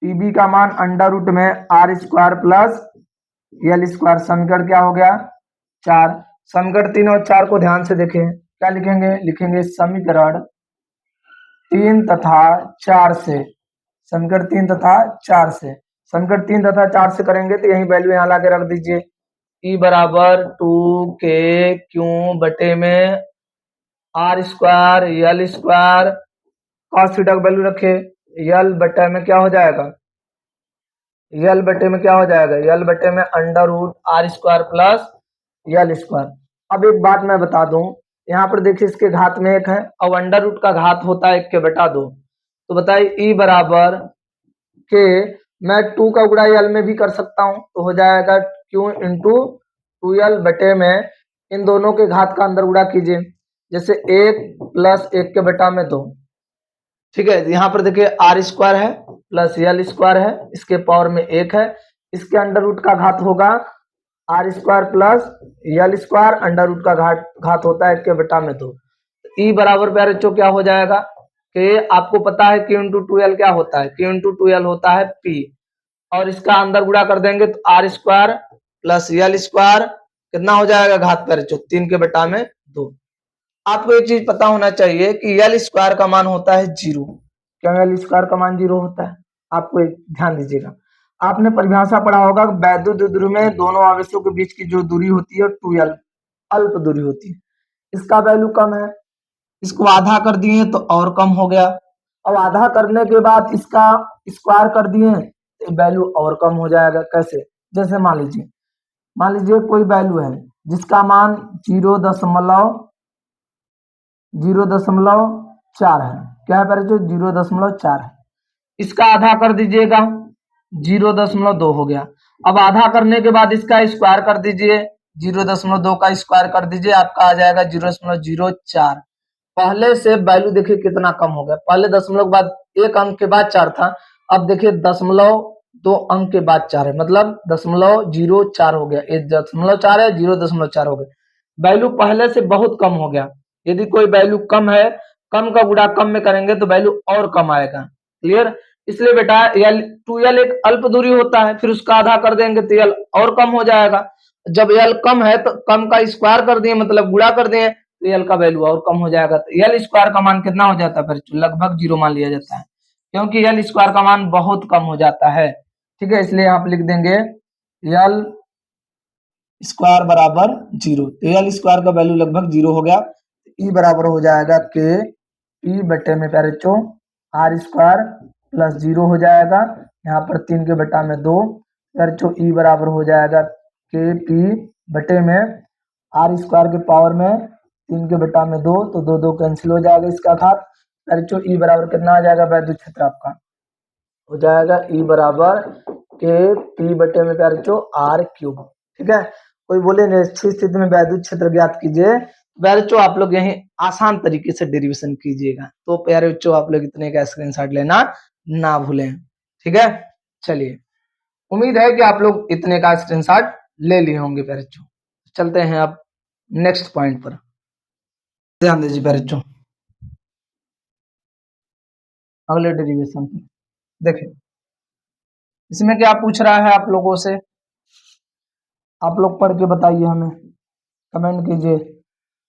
पीबी का मान अंडर रूट में R square plus L square. समीकरण क्या हो गया 4। समीकरण 3 और 4 को ध्यान से देखें, क्या लिखेंगे, लिखेंगे समीकरण 3 तथा 4 से, समीकरण 3 तथा 4 से, समीकरण 3 तथा 4 से करेंगे तो यही वैल्यू यहाँ ला के रख दीजिए, ई बराबर 2k क्यू बटे में R square L square, cos theta का वैल्यू रखे, यल बटे में क्या हो जाएगा, यल बटे में क्या हो जाएगा, यल बटे में under root R square plus L square. अब एक बात मैं बता दूं, यहाँ पर देखिए इसके घात में 1 है और अंडर रूट का घात होता है 1 के बटा 2, तो बताइए ई बराबर के, मैं 2 का गुणा यल में भी कर सकता हूं तो हो जाएगा क्यू इंटू 2l बटे में इन दोनों के घात का अंदर गुणा कीजिए, जैसे 1 प्लस 1 के बटा में 2, ठीक है। यहाँ पर देखिए आर स्क्वायर है प्लस यल स्क्वायर है, इसके पावर में 1 है, इसके अंडर रूट का घात होगा R square plus L square, under root का घात होता है 1 के बटा में 2। ई बराबर प्यारे बच्चों क्या हो जाएगा कि आपको पता है क्यू इंटू 2l क्या होता है, क्यू इंटू 2l होता है पी, और इसका अंदर गुणा कर देंगे तो R square plus L square कितना हो जाएगा घात प्यारे बच्चों 3 के बटा में 2। आपको एक चीज पता होना चाहिए कि यल स्क्वायर का मान होता है 0, क्या यल स्क्वायर का मान 0 होता है, आपको एक ध्यान दीजिएगा। आपने परिभाषा पढ़ा होगा वैद्युत द्विध्रुव में दोनों आवेशों के बीच की जो दूरी होती है 2l अल्प दूरी होती है, इसका वैल्यू कम है, इसको आधा कर दिए तो और कम हो गया, अब आधा करने के बाद इसका स्क्वायर कर दिए तो वैल्यू और कम हो जाएगा। कैसे, जैसे मान लीजिए कोई वैल्यू है जिसका मान 0.4 है, क्या है जो 0.4 है, इसका आधा कर दीजिएगा 0.2 हो गया। अब आधा करने के बाद इसका स्क्वायर कर दीजिए, 0.2 का स्क्वायर कर दीजिए, आपका आ जाएगा 0.04। पहले से वैल्यू देखिए कितना कम हो गया, पहले दशमलव के बाद 1 अंक के बाद 4 था, अब देखिए 0.2 अंक के बाद 4 है, मतलब 0.04 हो गया, 1.4 है 0.4 हो गया, वैल्यू पहले से बहुत कम हो गया। यदि कोई वैल्यू कम है, कम का गुणा कम में करेंगे तो वैल्यू और कम आएगा, क्लियर। इसलिए बेटा यल 2l एक अल्प दूरी होता है, फिर उसका आधा कर देंगे तो यल और कम हो जाएगा, जब यल कम है तो कम का स्क्वायर कर दिए मतलब गुणा कर दिए तो यल का वैल्यू और कम हो जाएगा, तो यल स्क्वायर का मान कितना हो जाता है फिर लगभग 0 मान लिया जाता है, क्योंकि यल स्क्वायर का मान बहुत कम हो जाता है, ठीक है। इसलिए आप लिख देंगे यल स्क्वायर बराबर 0, तो यल स्क्वायर का वैल्यू लगभग 0 हो गया, ई बराबर हो जाएगा के पी बटे में प्यारे बच्चों आर स्क्वायर प्लस 0 हो जाएगा, यहाँ पर 3 के बटा में 2, प्यारे बच्चों ई बराबर हो जाएगा के पी बटे में आर स्क्वायर के पावर में 3 के बटा में 2, तो 2 2 कैंसिल हो जाएगा, इसका घात प्यारे बच्चों ई बराबर कितना आ जाएगा वैद्युत क्षेत्र आपका हो जाएगा ई बराबर के पी बटे में प्यारे बच्चों आर क्यूब, ठीक है। कोई बोले निश्चित स्थिति में वैद्युत क्षेत्र ज्ञात कीजिए, प्यारे बच्चों आप लोग यही आसान तरीके से डेरिवेशन कीजिएगा, तो प्यारे बच्चों आप लोग इतने का स्क्रीनशॉट लेना ना भूलें, ठीक है। चलिए, उम्मीद है कि आप लोग इतने का स्क्रीनशॉट ले लिए होंगे प्यारे बच्चों। चलते हैं अब नेक्स्ट पॉइंट पर, ध्यान दीजिए प्यारे बच्चों अगले डेरिवेशन पर। देखिए इसमें क्या पूछ रहा है आप लोगों से, आप लोग पढ़ के बताइए, हमें कमेंट कीजिए।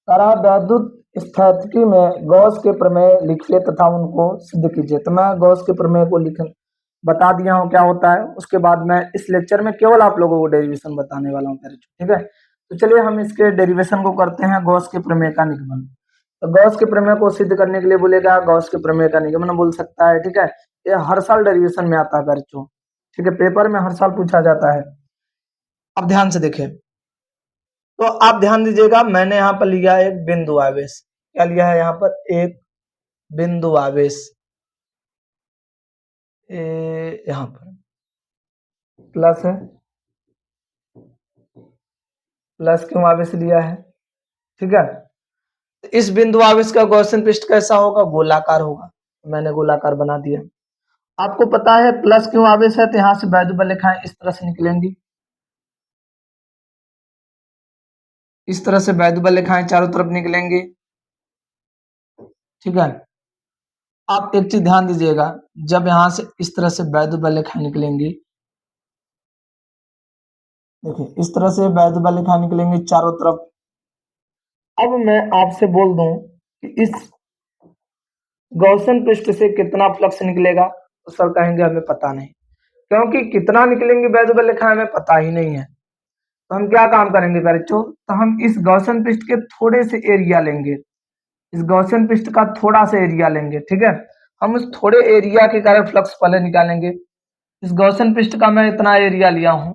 तारा वैद्युत स्थितिकी में गॉस के प्रमेय लिखिए तथा उनको सिद्ध कीजिए, तो मैं गॉस के प्रमेय को लिख बता दिया हूँ क्या होता है, उसके बाद मैं इस लेक्चर में केवल आप लोगों को डेरिवेशन बताने वाला हूँ, ठीक है। तो चलिए हम इसके डेरिवेशन को करते हैं, गॉस के प्रमेय का निगमन। तो गॉस के प्रमेय को सिद्ध करने के लिए बोलेगा गॉस के प्रमेय का निगमन बोल सकता है, ठीक है। ये हर साल डेरिवेशन में आता है बच्चों, ठीक है, पेपर में हर साल पूछा जाता है। अब ध्यान से देखें, तो आप ध्यान दीजिएगा, मैंने यहाँ पर लिया एक बिंदु आवेश, क्या लिया है यहाँ पर एक बिंदु आवेश, यहाँ पर प्लस है, प्लस क्यों आवेश लिया है, ठीक है। इस बिंदु आवेश का गॉसियन पृष्ठ कैसा होगा, गोलाकार होगा, मैंने गोलाकार बना दिया। आपको पता है प्लस क्यों आवेश है, तो यहाँ से वैद्युत रेखाएं इस तरह से निकलेंगी, इस तरह से वैद्युत रेखाएं चारों तरफ निकलेंगी। ठीक है, आप एक चीज ध्यान दीजिएगा, जब यहाँ से इस तरह से वैद्युत रेखाएं निकलेंगी, देखिए इस तरह से वैद्युत रेखाएं निकलेंगी चारों तरफ। अब मैं आपसे बोल दूं कि इस गॉसियन पृष्ठ से कितना फ्लक्स निकलेगा, तो सर कहेंगे हमें पता नहीं, क्योंकि कितना निकलेंगे वैद्युत रेखाएं हमें पता ही नहीं है। तो हम क्या काम करेंगे बच्चों, तो हम इस गॉसियन पृष्ठ के थोड़े से एरिया लेंगे, इस गॉसियन पृष्ठ का थोड़ा सा एरिया लेंगे। ठीक है, हम उस थोड़े एरिया के कारण फ्लक्स पहले निकालेंगे। इस गॉसियन पृष्ठ का मैं इतना एरिया लिया हूं,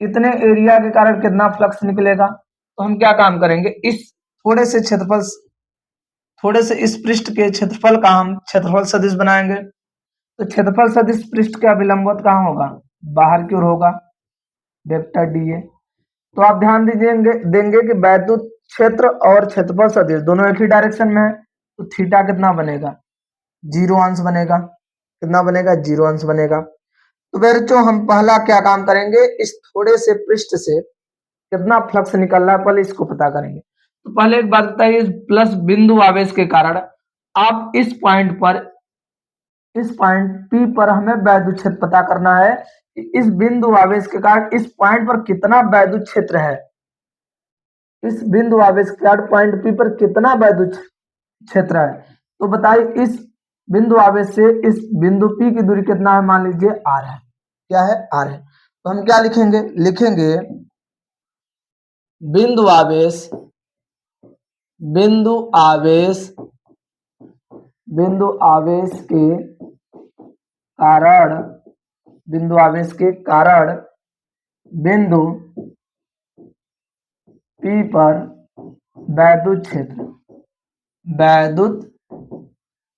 इतने एरिया के कारण कितना फ्लक्स निकलेगा, तो हम क्या काम करेंगे, इस थोड़े से क्षेत्रफल, थोड़े से इस पृष्ठ के क्षेत्रफल का हम क्षेत्रफल सदिश बनाएंगे। तो क्षेत्रफल सदिश पृष्ठ का विलंबवत कहाँ होगा, बाहर की ओर होगा, वेक्टर डी ए। तो आप ध्यान दीजिएंगे देंगे कि वैद्युत क्षेत्र और क्षेत्रफल सदिश दोनों एक ही डायरेक्शन में है, तो थीटा कितना बनेगा, 0 अंश बनेगा। कितना बनेगा, 0 अंश बनेगा। तो बच्चों हम पहला क्या काम करेंगे, इस थोड़े से पृष्ठ से कितना फ्लक्स निकल रहा है पहले इसको पता करेंगे। तो पहले एक बात बताइए, इस प्लस बिंदु आवेश के कारण आप इस पॉइंट पर, इस पॉइंट पी पर हमें वैद्युत क्षेत्र पता करना है कि इस बिंदु आवेश के कारण इस पॉइंट पर कितना वैद्युत क्षेत्र है, इस बिंदु आवेश के कारण पॉइंट पी पर कितना वैद्युत क्षेत्र है। तो बताइए इस बिंदु आवेश से इस बिंदु पी की दूरी कितना है, मान लीजिए आर है। क्या है, आर है। तो हम क्या लिखेंगे, लिखेंगे बिंदु आवेश, बिंदु आवेश, बिंदु आवेश के कारण, बिंदु आवेश के कारण बिंदु P पर वैद्युत क्षेत्र, वैद्युत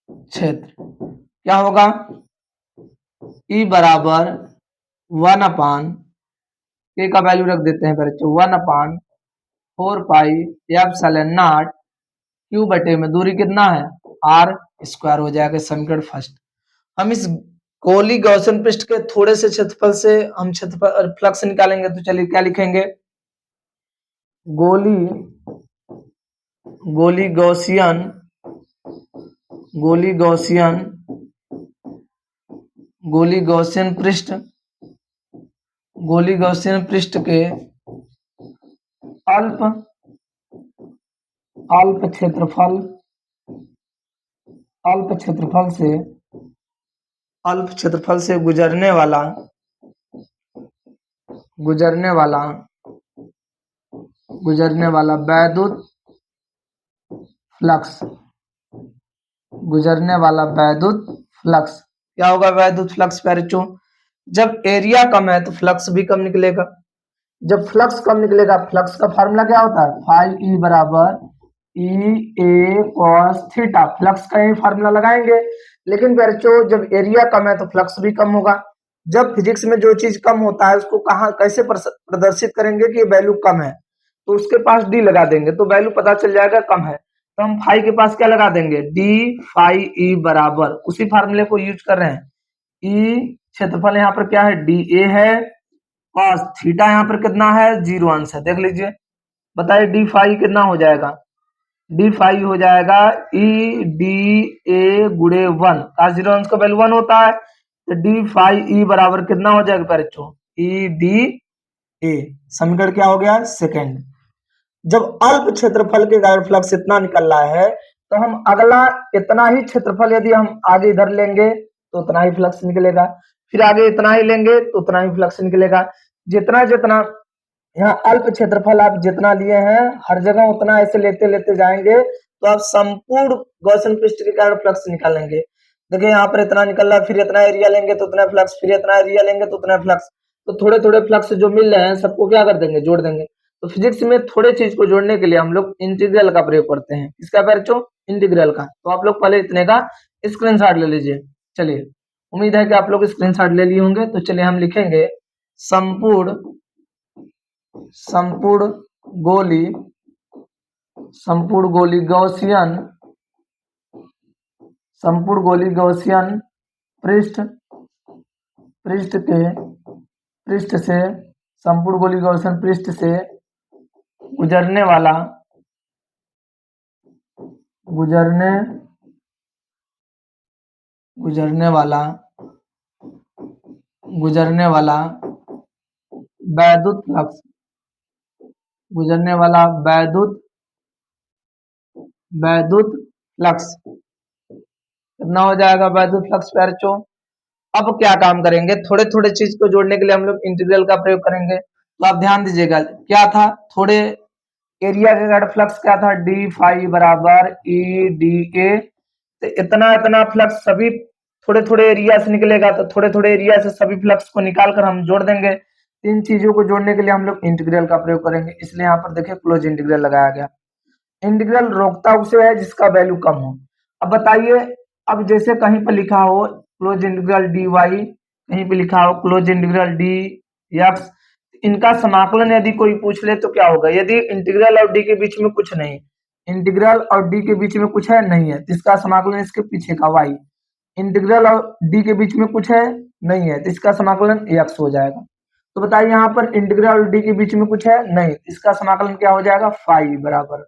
क्षेत्र क्या होगा, E बराबर 1/K का वैल्यू रख देते हैं बच्चों, 1/4πε0 Q बटे में दूरी कितना है, R स्क्वायर हो जाएगा। समीकरण फर्स्ट। हम इस गोली गॉसियन पृष्ठ के थोड़े से क्षेत्रफल से हम क्षेत्रफल फ्लक्स निकालेंगे। तो चलिए क्या लिखेंगे, गोली, गोली गॉसियन, गोली गॉसियन, गोली गॉसियन पृष्ठ, गोली गॉसियन पृष्ठ के अल्प, अल्प क्षेत्रफल, अल्प क्षेत्रफल से, अल्प क्षेत्रफल से गुजरने वाला, गुजरने वाला, गुजरने वाला वैद्युत फ्लक्स, गुजरने वाला वैद्युत फ्लक्स क्या होगा, वैद्युत फ्लक्स बच्चों। जब एरिया कम है तो फ्लक्स भी कम निकलेगा। जब फ्लक्स कम निकलेगा, फ्लक्स का फार्मूला क्या होता है, फाई ई बराबर ई ए कॉस थीटा। फ्लक्स का ही फार्मूला लगाएंगे। लेकिन बच्चों जब एरिया कम है तो फ्लक्स भी कम होगा। जब फिजिक्स में जो चीज कम होता है उसको कहाँ कैसे प्रदर्शित करेंगे कि ये वैल्यू कम है, तो उसके पास डी लगा देंगे तो वैल्यू पता चल जाएगा कम है। तो हम फाई के पास क्या लगा देंगे, डी फाई ई बराबर, उसी फार्मूले को यूज कर रहे हैं। ई क्षेत्रफल यहाँ पर क्या है, डी ए है, कॉस थीटा यहाँ पर कितना है, 0 अंश है। देख लीजिए, बताइए डी फाई कितना हो जाएगा, डी फाई हो जाएगा ई डी ए गुणे 1 का 0 अंश का वैल्यू 1 होता है। तो डी फाई ई बराबर कितना हो जाएगा बच्चों, ई डी ए। समीकरण क्या हो गया, सेकेंड। जब अल्प क्षेत्रफल के कारण फ्लक्स इतना निकल रहा है तो हम अगला इतना ही क्षेत्रफल यदि हम आगे इधर लेंगे तो उतना ही फ्लक्स निकलेगा, फिर आगे इतना ही लेंगे तो उतना ही फ्लक्स निकलेगा। जितना जितना यहाँ अल्प क्षेत्रफल आप जितना लिए हैं हर जगह उतना ऐसे लेते लेते जाएंगे तो आप संपूर्ण गॉसियन पृष्ठ के कारण फ्लक्स निकालेंगे। देखिए यहाँ पर इतना निकल रहा है, फिर इतना एरिया लेंगे तो उतना फ्लक्स, फिर इतना एरिया लेंगे तो उतना फ्लक्स। तो थोड़े थोड़े फ्लक्स जो मिल रहे हैं सबको क्या कर देंगे, जोड़ देंगे। तो फिजिक्स में थोड़े चीज को जोड़ने के लिए हम लोग इंटीग्रल का प्रयोग करते हैं। इसका बच्चों, इंटीग्रल का। तो आप लोग पहले इतने का स्क्रीनशॉट ले लीजिए। चलिए, उम्मीद है कि आप लोग स्क्रीनशॉट ले लिए होंगे। तो चलिए हम लिखेंगे संपूर्ण, संपूर्ण गोली, संपूर्ण गोली गॉसियन, संपूर्ण गोली गॉसियन पृष्ठ से संपूर्ण गोली गॉसियन पृष्ठ से गुजरने वाला वैद्युत फ्लक्स कितना हो जाएगा वैद्युत फ्लक्स बच्चों। अब क्या काम करेंगे, थोड़े थोड़े चीज को जोड़ने के लिए हम लोग इंटीग्रल का प्रयोग करेंगे। तो आप ध्यान दीजिएगा, क्या था, थोड़े एरिया के कारण फ्लक्स क्या था, डी फाई बराबर ई डी ए। तो इतना फ्लक्स सभी थोड़े थोड़े एरिया से निकलेगा, तो थोड़े थोड़े एरिया से सभी फ्लक्स को निकाल कर हम जोड़ देंगे। इन चीजों को जोड़ने के लिए हम लोग इंटीग्रल का प्रयोग करेंगे, इसलिए यहाँ पर देखिए क्लोज इंटीग्रल लगाया गया। इंटीग्रल रोकता उसे है जिसका वैल्यू कम हो। अब बताइए, अब जैसे कहीं पर लिखा हो क्लोज इंटीग्रल डी वाई, कहीं पे लिखा हो क्लोज इंटीग्रल डी एक्स, इनका समाकलन यदि कोई पूछ ले तो क्या होगा, यदि इंटीग्रल और डी के बीच में कुछ नहीं, इंटीग्रल और डी के बीच में कुछ है नहीं है, तो इसका समाकलन इसके पीछे का वाई, इंटीग्रल और डी के बीच में कुछ है नहीं है, तो इसका समाकलन एक्स हो जाएगा। तो बताइए यहाँ पर इंटीग्रल और डी के बीच में कुछ है नहीं, इसका समाकलन क्या हो जाएगा, फाई बराबर।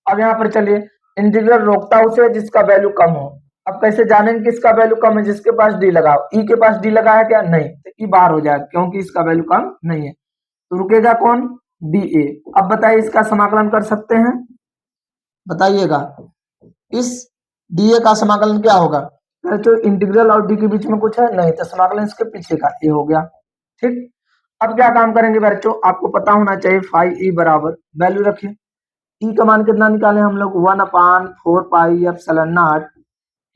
अब यहाँ पर चलिए, इंटीग्रल रोकता उसे जिसका वैल्यू कम हो। अब कैसे जानेंगे किसका वैल्यू कम है, जिसके पास डी लगाओ, ई के पास डी लगा है क्या, नहीं, तो ई बाहर हो जाएगा क्योंकि इसका वैल्यू कम नहीं है। तो रुकेगा कौन, डी ए। अब बताइए इसका समाकलन कर सकते हैं, बताइएगा इस डी ए का समाकलन क्या होगा, तो इंटीग्रल और डी के बीच में कुछ है नहीं, तो समाकलन इसके पीछे का ए हो गया। ठीक, अब क्या काम करेंगे बच्चों, आपको पता होना चाहिए फाई ई बराबर वैल्यू रखिए, ई का मान कितना निकाले हम लोग, 1/4 पाई एप्सिलॉन नॉट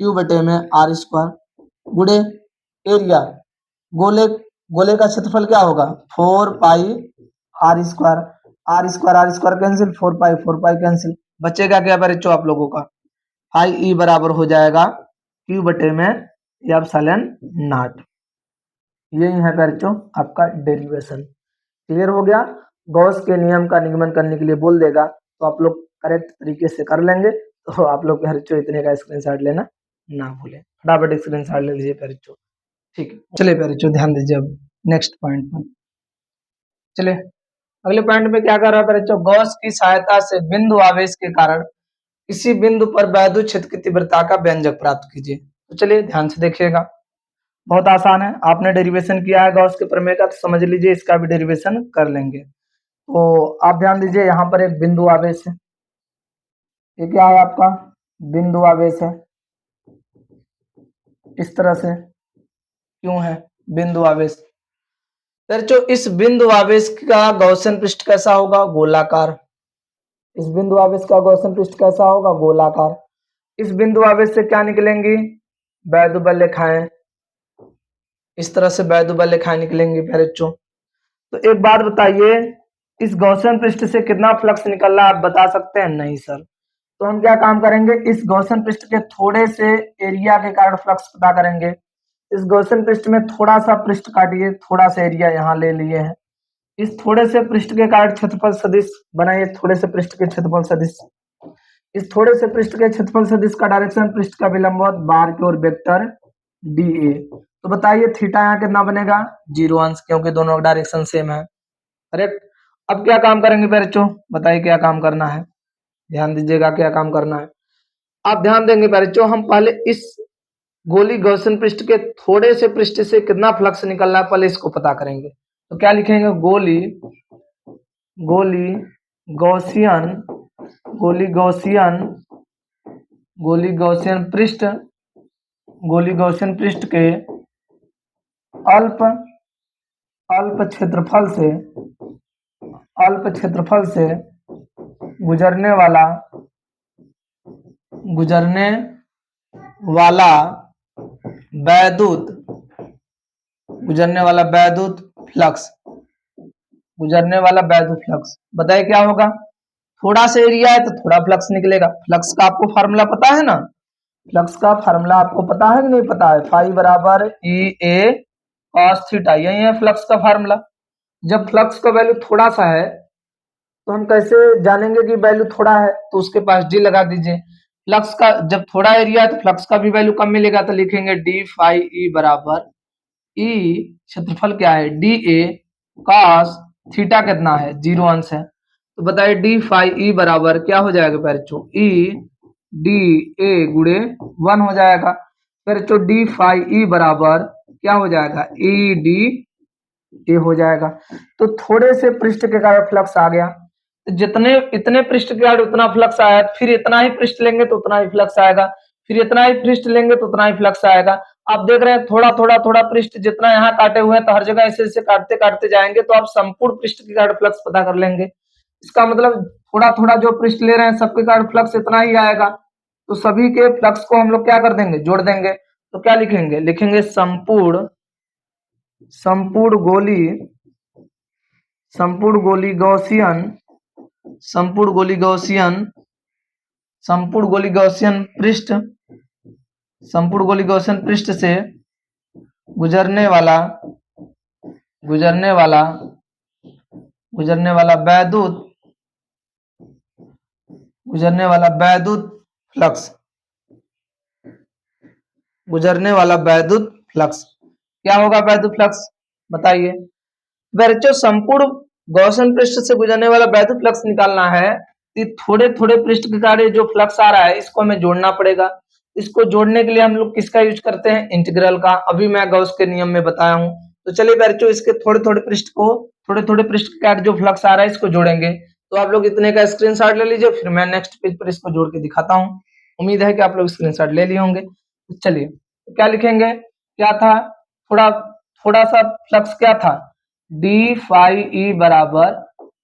क्यू बटे में आर स्क्वायर गुड़े एरिया, गोले का क्षेत्रफल क्या होगा, 4 pi r square cancel, 4 pi cancel, बचेगा क्या बच्चों आप लोगों का, फाई ई बराबर हो जाएगा क्यू बटे में एप्सिलॉन नॉट। यही है बच्चों आपका डेरिवेशन। क्लियर हो गया, गॉस के नियम का निगमन करने के लिए बोल देगा तो आप लोग करेक्ट तरीके से कर लेंगे। तो आप लोग बच्चों इतने का स्क्रीनशॉट लेना ना भूलें, फटाफट स्क्रीनशॉट ले लीजिए बच्चों। ठीक है, चलिए बच्चों ध्यान दीजिए अब नेक्स्ट पॉइंट पर। चलिए अगले पॉइंट में क्या कर रहा है बच्चों, गॉस की सहायता से बिंदु आवेश के कारण किसी बिंदु पर वैद्युत क्षेत्र की तीव्रता का व्यंजक प्राप्त कीजिए। तो चलिए ध्यान से देखिएगा, बहुत आसान है, आपने डेरिवेशन किया है गॉस के प्रमेय का, तो समझ लीजिए इसका भी डेरिवेशन कर लेंगे। तो आप ध्यान दीजिए, यहाँ पर एक बिंदु आवेश है, ये क्या है आपका बिंदु आवेश है, इस तरह से क्यों है बिंदु आवेश, बच्चों इस बिंदु आवेश का गॉसियन पृष्ठ कैसा होगा, गोलाकार। इस बिंदु आवेश का गॉसियन पृष्ठ कैसा होगा, गोलाकार। इस बिंदु आवेश से क्या निकलेंगी, वैद्युत बल रेखाएं, इस तरह से वैद्युत बल रेखाएं निकलेंगी बच्चों। तो एक बात बताइए, इस गॉसियन पृष्ठ से कितना फ्लक्स निकल रहा है, आप बता सकते हैं, नहीं सर। तो हम क्या काम करेंगे, इस गॉसियन पृष्ठ के थोड़े से एरिया के कारण फ्लक्स पता करेंगे। इस गॉसियन पृष्ठ में थोड़ा सा पृष्ठ काटिए, थोड़ा सा एरिया यहाँ ले लिए हैं, इस थोड़े से पृष्ठ के कारण क्षेत्रफल सदिश बनाइए, थोड़े से पृष्ठ के क्षेत्रफल सदिश, इस थोड़े से पृष्ठ के क्षेत्रफल सदिश का डायरेक्शन पृष्ठ का विलंबवत बाहर की ओर वेक्टर डी ए। तो बताइए थीटा यहाँ कितना बनेगा, 0 अंश, क्योंकि दोनों डायरेक्शन सेम है, करेक्ट। अब क्या काम करेंगे बच्चों, बताइए क्या काम करना है, ध्यान दीजिएगा क्या काम करना है। आप ध्यान देंगे बच्चों, हम पहले इस गोली गॉसियन पृष्ठ के थोड़े से पृष्ठ से कितना फ्लक्स निकल रहा है पहले इसको पता करेंगे। तो क्या लिखेंगे, गोली गॉसियन पृष्ठ के अल्प क्षेत्रफल से गुजरने वाला वैद्युत फ्लक्स, बताइए क्या होगा, थोड़ा सा एरिया है तो थोड़ा फ्लक्स निकलेगा। फ्लक्स का आपको फार्मूला पता है ना, फ्लक्स का फार्मूला आपको पता है कि नहीं पता है, फाई बराबर ई ए कॉस थीटा, यही है फ्लक्स का फार्मूला। जब फ्लक्स का वैल्यू थोड़ा सा है तो हम कैसे जानेंगे कि वैल्यू थोड़ा है, तो उसके पास डी लगा दीजिए, फ्लक्स का जब थोड़ा एरिया है तो फ्लक्स का भी वैल्यू कम मिलेगा, तो लिखेंगे डी फाई ई बराबर ई क्षेत्रफल क्या है डी ए कॉस थीटा कितना है 0 अंश है, तो बताइए डी फाई ई बराबर क्या हो जाएगा बच्चों ई डी ए गुणे 1 हो जाएगा। फिर बच्चों डी फाई ई बराबर क्या हो जाएगा ई डी ए हो जाएगा। तो थोड़े से पृष्ठ के कारण फ्लक्स आ गया, तो जितने इतने पृष्ठ के कारण उतना फ्लक्स आया, फिर इतना ही पृष्ठ लेंगे तो उतना ही फ्लक्स आएगा, फिर इतना ही पृष्ठ लेंगे तो उतना ही फ्लक्स आएगा। आप देख रहे हैं थोड़ा थोड़ा थोड़ा पृष्ठ जितना यहाँ काटे हुए हैं, तो हर जगह ऐसे ऐसे काटते काटते जाएंगे तो आप संपूर्ण पृष्ठ के कारण फ्लक्स पता कर लेंगे। इसका मतलब थोड़ा थोड़ा जो पृष्ठ ले रहे हैं सबके कारण फ्लक्स इतना ही आएगा, तो सभी के फ्लक्स को हम लोग क्या कर देंगे जोड़ देंगे। तो क्या लिखेंगे, लिखेंगे संपूर्ण संपूर्ण गोली संपूर्ण गोली गौसियन संपूर्ण गोली गौसियन संपूर्ण गोली गौसियन पृष्ठ संपूर्ण गोली गौसियन पृष्ठ से गुजरने वाला गुजरने वाला गुजरने वाला वैद्युत गुजरने वाला वैद्युत फ्लक्स गुजरने वाला वैद्युत फ्लक्स क्या होगा वैद्युत फ्लक्स बताइए। बच्चों संपूर्ण गॉसियन पृष्ठ से गुजरने वाला वैद्युत फ्लक्स निकालना है, तो थोड़े थोड़े पृष्ठ के कार्य जो फ्लक्स आ रहा है इसको हमें जोड़ना पड़ेगा। इसको जोड़ने के लिए हम लोग किसका यूज करते हैं इंटीग्रल का, अभी मैं गॉस के नियम में बताया हूं। तो चलिए बच्चों इसके थोड़े थोड़े पृष्ठ को थोड़े थोड़े पृष्ठ के कार्य जो फ्लक्स आ रहा है इसको जोड़ेंगे। तो आप लोग इतने का स्क्रीनशॉट ले लीजिए, फिर मैं नेक्स्ट पेज पर इसको जोड़ के दिखाता हूँ। उम्मीद है कि आप लोग स्क्रीनशॉट ले लिए होंगे। तो चलिए तो क्या लिखेंगे, क्या था थोड़ा थोड़ा सा फ्लक्स क्या था डी फाई ई बराबर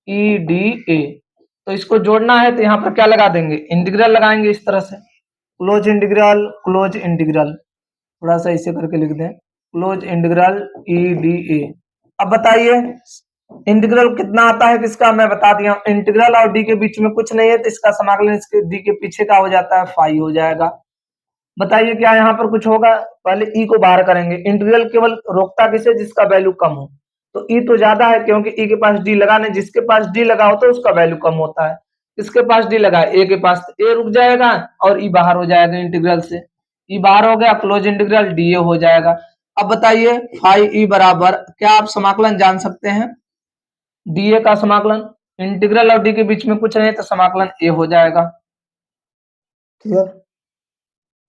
ई डी ए। तो इसको जोड़ना है तो यहाँ पर क्या लगा देंगे इंटीग्रल लगाएंगे इस तरह से क्लोज इंटीग्रल थोड़ा सा इसे करके लिख दें close integral E D A. अब बताइए इंटीग्रल कितना आता है किसका, मैं बता दिया इंटीग्रल और डी के बीच में कुछ नहीं है तो इसका समाकलन इसके डी के पीछे का हो जाता है फाई हो जाएगा। बताइए क्या यहाँ पर कुछ होगा, पहले ई को बाहर करेंगे। इंटीग्रल केवल रोकता किसे जिसका वैल्यू कम हो, तो ई तो ज्यादा है क्योंकि ई के पास डी लगा नहीं, जिसके पास डी लगा होता है उसका वैल्यू कम होता है। किसके पास डी लगा है ए के पास, ए रुक जाएगा और ई बाहर हो जाएगा इंटीग्रल से, ई बाहर हो गया क्लोज इंटीग्रल डी ए हो जाएगा। अब बताइए फाई ई बराबर क्या आप समाकलन जान सकते हैं डी ए का समाकलन, इंटीग्रल और डी के बीच में कुछ नहीं तो समाकलन ए हो जाएगा। क्लियर,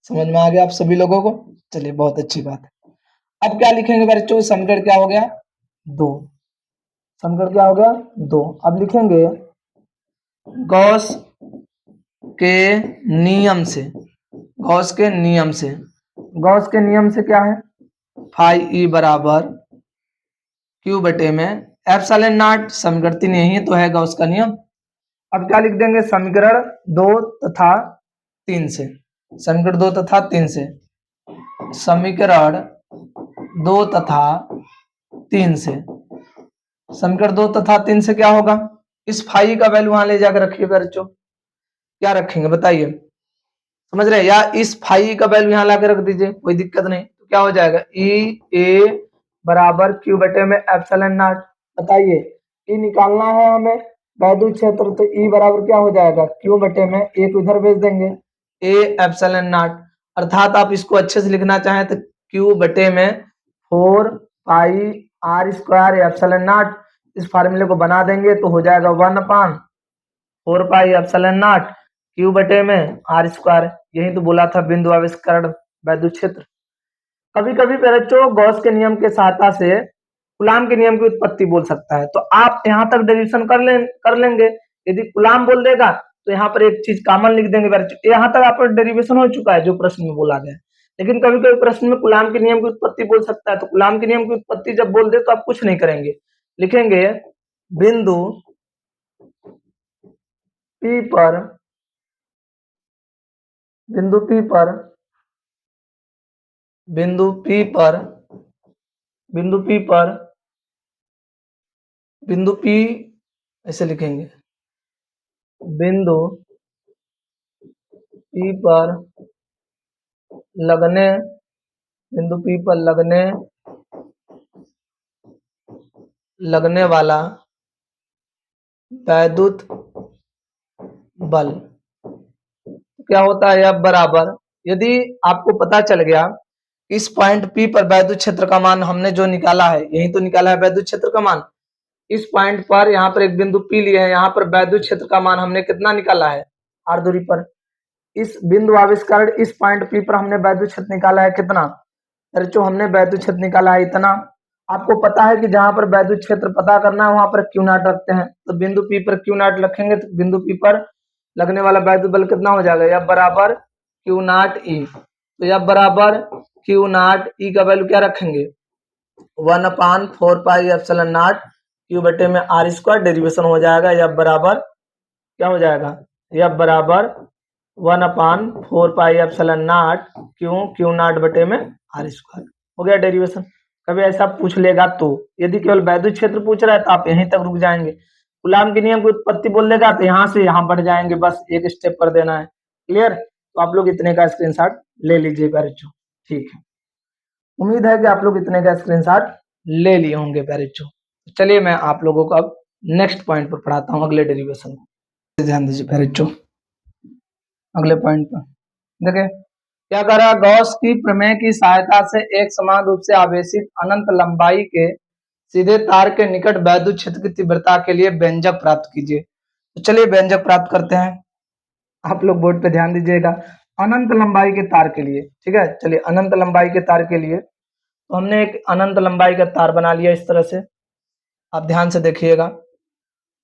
समझ में आ गया आप सभी लोगों को, चलिए बहुत अच्छी बात है। अब क्या लिखेंगे बच्चों, समीकरण क्या हो गया दो, समीकरण क्या हो गया दो। अब लिखेंगे गॉस के नियम से गॉस के नियम से गॉस के नियम से क्या है फाई ई बराबर क्यू बटे में एप्सिलॉन नॉट, समीकरण 3 यही तो है गॉस का नियम। अब क्या लिख देंगे समीकरण 2 तथा 3 से, समीकरण 2 तथा 3 से, समीकरण 2 तथा 3 से, समीकरण 2 तथा 3 से क्या होगा, इस फाई का वैल्यू वहां ले जाकर रखिए बच्चों, क्या रखेंगे बताइए, समझ रहे हैं, या इस फाई का वैल्यू यहाँ लाकर रख दीजिए कोई दिक्कत नहीं। तो क्या हो जाएगा ई ए बराबर क्यू बटे में एप्सिलॉन नॉट। बताइए ई निकालना है हमें वैद्युत क्षेत्र, तो ई बराबर क्या हो जाएगा क्यू बटे में ए को इधर भेज देंगे ए एप्सिलॉन नॉट, अर्थात आप इसको अच्छे से लिखना चाहें तो क्यू बटे में 4 pi r square epsilon not, इस फार्मूले को बना देंगे तो हो जाएगा 1/4 पाई एप्सिलॉन नॉट क्यू बटे में आर स्क्वायर। यही तो बोला था बिंदु आविष्करण वैद्युत क्षेत्र। कभी कभी बच्चों गॉस के नियम के सहायता से कूलाम के नियम की उत्पत्ति बोल सकता है, तो आप यहाँ तक डेरिवेशन कर लेंगे। यदि कूलाम बोल देगा तो यहाँ पर एक चीज कॉमन लिख देंगे बच्चों, यहाँ तक आपका डेरिवेशन हो चुका है जो प्रश्न में बोला गया है। लेकिन कभी कभी प्रश्न में कूलाम के नियम की उत्पत्ति बोल सकता है, तो कूलाम के नियम की उत्पत्ति जब बोल दे तो आप कुछ नहीं करेंगे, लिखेंगे बिंदु पी पर बिंदु पी पर बिंदु पी पर बिंदु पी पर बिंदु पी ऐसे लिखेंगे बिंदु पी पर लगने बिंदु पी पर लगने वाला वैद्युत बल क्या होता है F बराबर, यदि आपको पता चल गया इस पॉइंट P पर वैद्युत क्षेत्र का मान हमने जो निकाला है, यही तो निकाला है वैद्युत क्षेत्र का मान। इस पॉइंट पर यहाँ पर एक बिंदु P लिए है, यहाँ पर वैद्युत क्षेत्र का मान हमने कितना निकाला है r दूरी पर। इस बिंदु आविष्कार इस पॉइंट P पर हमने वैद्युत क्षेत्र निकाला है कितना, अरे जो हमने वैद्युत क्षेत्र निकाला है इतना। आपको पता है कि जहां पर वैद्युत क्षेत्र पता करना है वहां पर Q नॉट रखते हैं, तो बिंदु P पर Q नॉट रखेंगे तो बिंदु P पर लगने वाला वैद्युत बल कितना हो जाएगा, F बराबर Q नॉट E। तो F बराबर Q नॉट E का वैल्यू क्या रखेंगे, 1/4 पाई एप्सिलॉन नॉट Q बटे में r स्क्वायर, डेरिवेशन हो जाएगा F बराबर क्या हो जाएगा, F बराबर 1/4 pi epsilon not Q not बटे में r स्क्वायर, हो गया डेरिवेशन। कभी ऐसा पूछ लेगा तो, यदि केवल वैद्युत क्षेत्र पूछ रहा है तो आप यहीं तक रुक जाएंगे, कूलाम के नियम की उत्पत्ति बोल देगा तो यहाँ से यहाँ बढ़ जाएंगे, बस एक स्टेप कर देना है। क्लियर, तो आप लोग इतने का स्क्रीनशॉट ले लीजिएगा बच्चों, ठीक है। उम्मीद है कि आप लोग इतने का स्क्रीनशॉट ले लिए होंगे बच्चों। चलिए मैं आप लोगों को अब नेक्स्ट पॉइंट पर पढ़ाता हूँ, अगले डेरिवेशन को ध्यान दीजिए बच्चों। अगले पॉइंट पर देखिए क्या कर रहा, गॉस की प्रमेय की सहायता से एक समान रूप से आवेशित अनंत लंबाई के सीधे तार के निकट वैद्युत क्षेत्र की तीव्रता के लिए व्यंजक प्राप्त कीजिए। तो चलिए व्यंजक प्राप्त करते हैं, आप लोग बोर्ड पे ध्यान दीजिएगा। अनंत लंबाई के तार के लिए, ठीक है, चलिए अनंत लंबाई के तार के लिए तो हमने एक अनंत लंबाई का तार बना लिया इस तरह से, आप ध्यान से देखिएगा।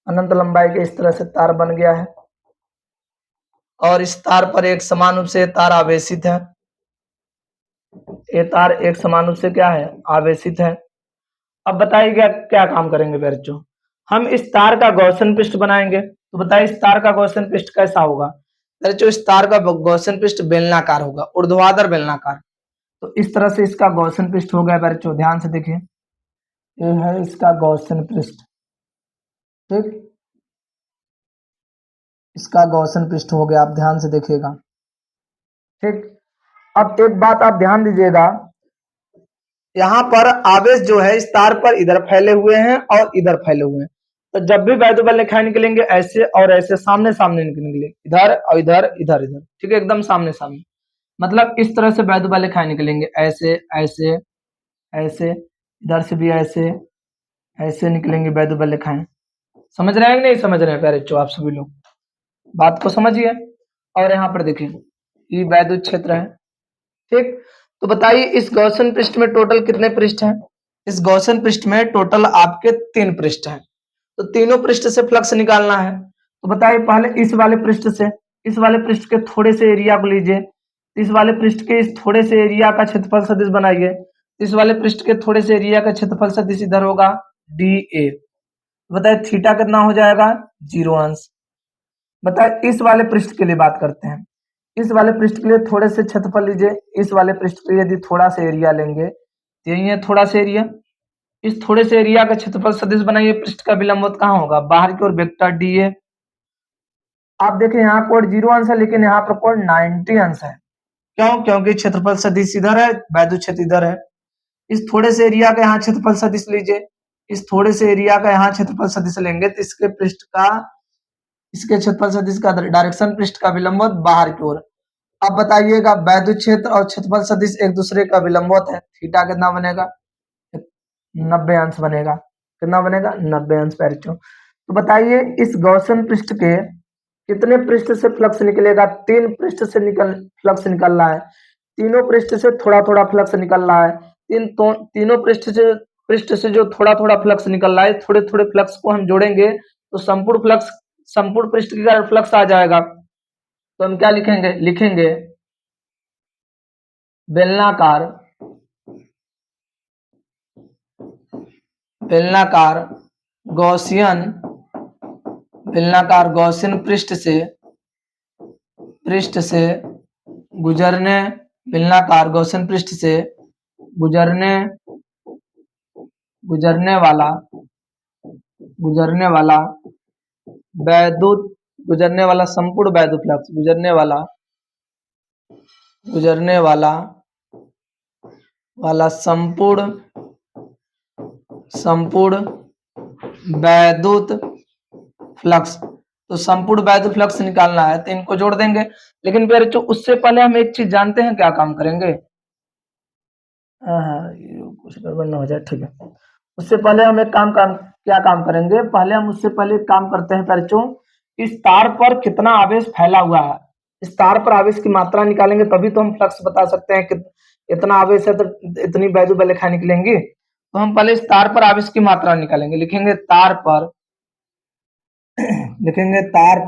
अनंत लंबाई के इस तरह से तार बन गया है और इस तार पर एक समान रूप से तार आवेशित है, ये तार एक समान रूप से क्या है, आवेशित है। अब बताइए क्या काम करेंगे बच्चों, हम इस तार का गॉसियन पृष्ठ बनाएंगे। तो बताइए इस तार का गॉसियन पृष्ठ कैसा होगा बच्चों, इस तार का गॉसियन पृष्ठ बेलनाकार होगा, ऊर्ध्वाधर बेलनाकार। तो इस तरह से इसका गॉसियन पृष्ठ हो गया बच्चों, ध्यान से देखिए, ये है इसका गॉसियन पृष्ठ, ठीक, इसका गॉसियन पृष्ठ हो गया, आप ध्यान से देखिएगा, ठीक। अब एक बात आप ध्यान दीजिएगा, यहाँ पर आवेश जो है इस तार पर इधर फैले हुए हैं और इधर फैले हुए हैं, तो जब भी वैद्युत बल रेखाएं निकलेंगे ऐसे और ऐसे सामने सामने निकलेंगे, इधर और इधर इधर इधर, ठीक है, एकदम सामने सामने। मतलब इस तरह से वैद्युत बल रेखाएं निकलेंगे, ऐसे ऐसे ऐसे, इधर से भी ऐसे ऐसे निकलेंगे वैद्युत बल रेखाएं। समझ रहे हैं कि नहीं समझ रहे हैं प्यारे बच्चों, आप सभी लोग बात को समझिए। और यहाँ पर देखिए ये वैद्युत क्षेत्र है, ठीक। तो बताइए इस गॉसियन पृष्ठ में टोटल कितने पृष्ठ हैं, इस गॉसियन पृष्ठ में टोटल आपके 3 पृष्ठ हैं, तो तीनों पृष्ठ से फ्लक्स निकालना है। तो बताइए पहले इस वाले पृष्ठ से, इस वाले पृष्ठ के थोड़े से एरिया को लीजिए, इस वाले पृष्ठ के इस थोड़े से एरिया का क्षेत्रफल सदिश बनाइए, इस वाले पृष्ठ के थोड़े से एरिया का क्षेत्रफल सदिश इधर होगा DA। बताइए थीटा कितना हो जाएगा, 0 अंश। बताइए इस वाले पृष्ठ के लिए बात करते हैं, इस वाले पृष्ठ के लिए थोड़े से क्षेत्रफल लीजिए, इस वाले पृष्ठ के लिए यदि थोड़ा सा एरिया लेंगे तो यही है थोड़ा सा एरिया, इस थोड़े से एरिया का क्षेत्रफल सदिश बनाइए, पृष्ठ का विलंबवत कहाँ होगा, बाहर की ओर वेक्टर DA। आप देखें यहाँ कोण 0 अंश है लेकिन यहाँ पर कोण 90 अंश है, क्यों, क्योंकि क्षेत्रफल सदिश इधर है, वैद्युत क्षेत्र इधर है। इस थोड़े से एरिया का यहाँ क्षेत्रफल सदिश लीजिए, इस थोड़े से एरिया का यहाँ क्षेत्रफल सदिश लेंगे तो इसके पृष्ठ का, इसके क्षेत्रफल सदिश का डायरेक्शन पृष्ठ का विलंबवत बाहर की ओर। अब बताइएगा वैद्युत क्षेत्र और क्षेत्रफल सदिश एक दूसरे का विलंबवत है, थीटा कितना बनेगा, 90 अंश बनेगा, कितना बनेगा, 90 अंश बच्चों। तो बताइए इस गॉसियन पृष्ठ के कितने पृष्ठ से फ्लक्स निकलेगा, 3 पृष्ठ से फ्लक्स निकल रहा है, तीनों पृष्ठ से थोड़ा थोड़ा फ्लक्स निकल रहा है, तीनों पृष्ठ से जो थोड़ा थोड़ा फ्लक्स निकल रहा है, थोड़े थोड़े फ्लक्स को हम जोड़ेंगे तो संपूर्ण पृष्ठ की फ्लक्स आ जाएगा। तो हम क्या लिखेंगे, लिखेंगे बेलनाकार गॉसियन पृष्ठ से गुजरने, बेलनाकार गॉसियन पृष्ठ से गुजरने वाला संपूर्ण वैद्युत फ्लक्स, गुजरने वाला संपूर्ण वैद्युत फ्लक्स तो संपूर्ण वैध फ्लक्स निकालना है तो इनको जोड़ देंगे। लेकिन फिर जो उससे पहले हम एक चीज जानते हैं, क्या काम करेंगे। हाँ, ये कुछ गड़बड़ ना हो जाए, ठीक है। उससे पहले हम एक काम क्या काम करेंगे, पहले हम उससे पहले एक काम करते हैं बच्चों, इस तार पर कितना आवेश फैला हुआ है, इस तार पर आवेश की मात्रा निकालेंगे तभी तो हम फ्लक्स बता सकते हैं कि इतना आवेश है तो इतनी वैल्यू रेखा निकलेंगी। तो हम पहले इस तार पर आवेश की मात्रा निकालेंगे, लिखेंगे तार पर लिखेंगे तार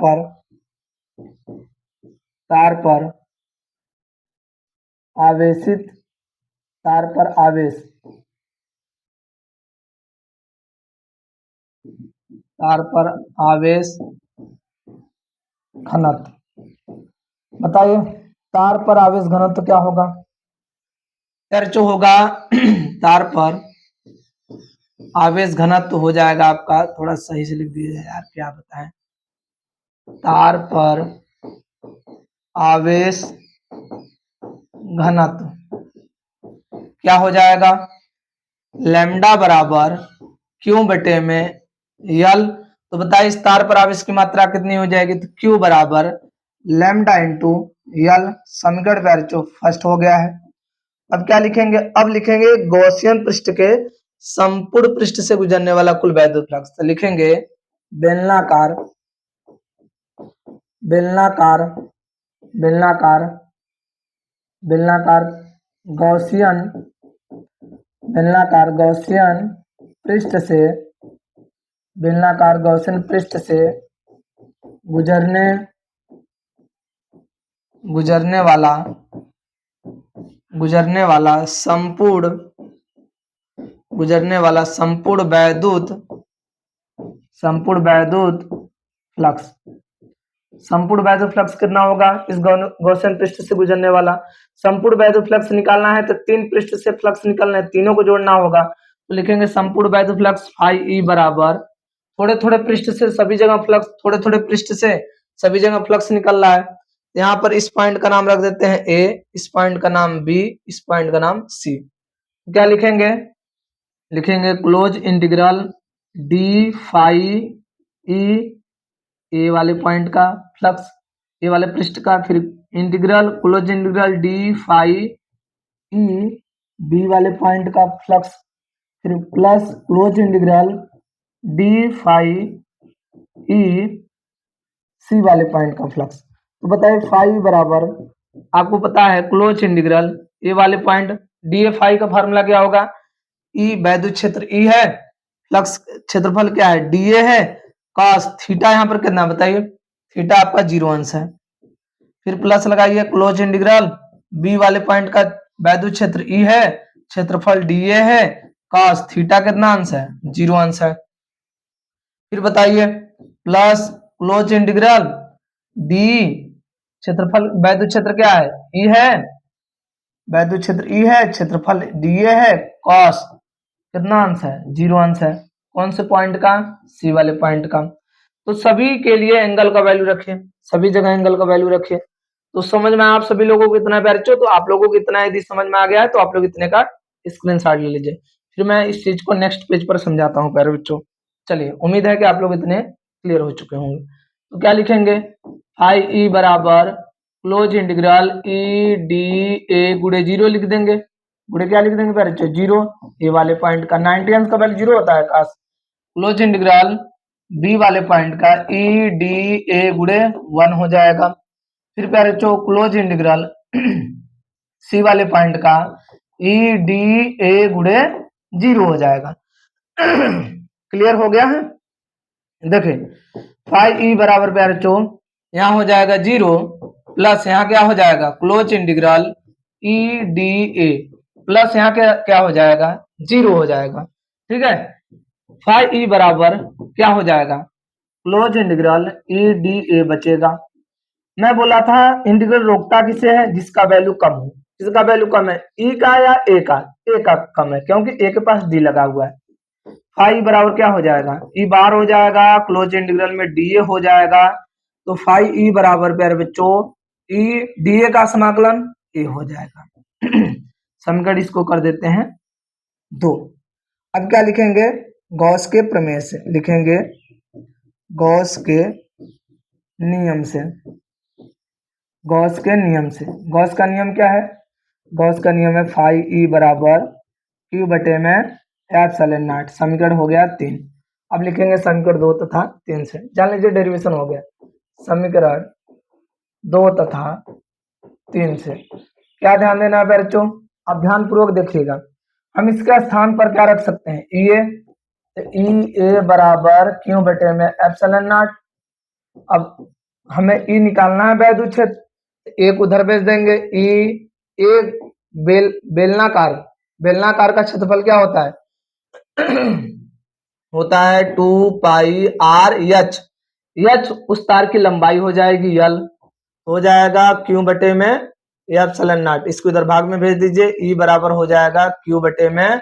पर आवेशित तार पर आवेश तार पर आवेश घनत्व। बताइए तार पर आवेश घनत्व क्या होगा। यार जो होगा तार पर आवेश घनत्व हो जाएगा आपका, थोड़ा सही से लिख दीजिए यार, क्या बताएं। तार पर आवेश घनत्व क्या हो जाएगा, लैम्डा बराबर क्यू बटे में यल। तो बताइए इस तार पर आवेश की मात्रा कितनी हो जाएगी, तो क्यू बराबर लैम्डा इंटू यल। समीकरण पैर फर्स्ट हो गया है। अब क्या लिखेंगे, अब लिखेंगे गॉसियन पृष्ठ के संपूर्ण पृष्ठ से गुजरने वाला कुल वैद्युत फ्लक्स। तो लिखेंगे बेलनाकार बेलनाकार बेलनाकार बेलनाकार गॉसियन बेलनाकार गॉसियन पृष्ठ से बेलनाकार गॉसियन पृष्ठ से गुजरने वाला संपूर्ण वैद्युत फ्लक्स। संपूर्ण वैद्युत फ्लक्स कितना होगा, इस गॉसियन पृष्ठ से गुजरने वाला संपूर्ण वैद्युत फ्लक्स निकालना है तो तीन पृष्ठ से फ्लक्स निकलना है, तीनों को जोड़ना होगा। तो लिखेंगे संपूर्ण वैद्युत फ्लक्स फाई ई बराबर थोड़े थोड़े पृष्ठ से सभी जगह फ्लक्स, थोड़े थोड़े पृष्ठ से सभी जगह फ्लक्स निकल रहा है। यहाँ पर इस पॉइंट का नाम रख देते हैं ए, इस पॉइंट का नाम बी, इस पॉइंट का नाम सी। क्या लिखेंगे, लिखेंगे close integral D phi E, A वाले पॉइंट का फ्लक्स, ए वाले पृष्ठ का, फिर integral close integral D phi E B वाले पॉइंट का फ्लक्स, फिर plus close integral D phi E C वाले पॉइंट का फ्लक्स। तो बताइए फाई बराबर आपको पता है क्लोज इंटीग्रल ए वाले पॉइंट डी ए फाई का फॉर्मूला क्या होगा, ई वैद्युत क्षेत्र ई है, फ्लक्स क्षेत्रफल क्या है डी ए है, कॉस थीटा यहाँ पर कितना बताइए, थीटा आपका 0 अंश है। फिर प्लस लगाइए क्लोज इंटीग्रल बी वाले पॉइंट का वैद्युत क्षेत्र ई है, क्षेत्रफल डी ए है, कॉस थीटा कितना अंश है 0 अंश है। फिर बताइए प्लस क्लोज इंटीग्रल डी क्षेत्रफल वैद्युत क्षेत्र क्या है ई है, वैद्युत क्षेत्र ई है, क्षेत्रफल डी ए है, कॉस कितना अंश है 0 अंश है। कौन से पॉइंट का, सी वाले पॉइंट का। तो सभी के लिए एंगल का वैल्यू रखिए, सभी जगह एंगल का वैल्यू रखिए। तो समझ में आप सभी लोगों को इतना प्यार चो, तो आप लोगों को इतना यदि समझ में आ गया है तो आप लोग इतने का स्क्रीनशॉट ले लीजिए, फिर मैं इस चीज को नेक्स्ट पेज पर समझाता हूँ प्यारे बच्चों। चलिए उम्मीद है कि आप लोग इतने क्लियर हो चुके होंगे। तो क्या लिखेंगे, आई ई बराबर close integral E D A गुड़े 0 लिख देंगे, गुड़े क्या लिख देंगे प्यारे बच्चों 0, ए वाले पॉइंट का 90 अंश का वैल्यू 0 होता है काश। क्लोज इंटीग्रल बी वाले पॉइंट का ई डी ए गुड़े 1 हो जाएगा। फिर प्यारे बच्चों क्लोज इंटीग्रल सी वाले पॉइंट का ई डी ए गुड़े 0 हो जाएगा। क्लियर हो गया है। देखिए फाई ई बराबर प्यारे बच्चों यहाँ हो जाएगा 0 प्लस यहाँ क्या हो जाएगा close integral E D A plus यहाँ क्या हो जाएगा 0 हो जाएगा। ठीक है, फाई ई बराबर क्या हो जाएगा close integral E D A बचेगा। मैं बोला था इंटीग्रल रोकता किसे है, जिसका वैल्यू कम हो, जिसका वैल्यू कम है ई का या ए का कम है, क्योंकि ए के पास डी लगा हुआ है। फाई बराबर क्या हो जाएगा ई बार हो जाएगा, क्लोज इंटीग्रल में डी ए हो जाएगा। तो फाई ई बराबर प्यारे बच्चों ई डी ए का समाकलन ए हो जाएगा। समीकरण इसको कर देते हैं 2। अब क्या लिखेंगे, गॉस के प्रमेय से लिखेंगे, गॉस के नियम से, गॉस के नियम से। गॉस का नियम क्या है? गॉस का नियम है फाई ई बराबर क्यू बटे में एप्सिलॉन नॉट। समीकरण हो गया 3। अब लिखेंगे समीकरण 2 तथा 3 से। जान लीजिए डेरिवेशन हो गया समीकरण 2 तथा 3 से। क्या ध्यान देना है बच्चों? अब ध्यान पूर्वक देखिएगा। हम इसके स्थान पर क्या रख सकते हैं? ई ए, ई ए बराबर क्यू बटे में एप्सिलॉन नॉट। अब हमें ई निकालना है वैद्युत क्षेत्र, एक उधर भेज देंगे। ई एक बेलनाकार, बेलनाकार का क्षेत्रफल क्या होता है? होता है 2 पाई आर एच। एच उस तार की लंबाई हो जाएगी, यल हो जाएगा क्यू बटे में एप्सिलॉन नॉट। इसको इधर भाग में भेज दीजिए। ई बराबर हो जाएगा क्यू बटे में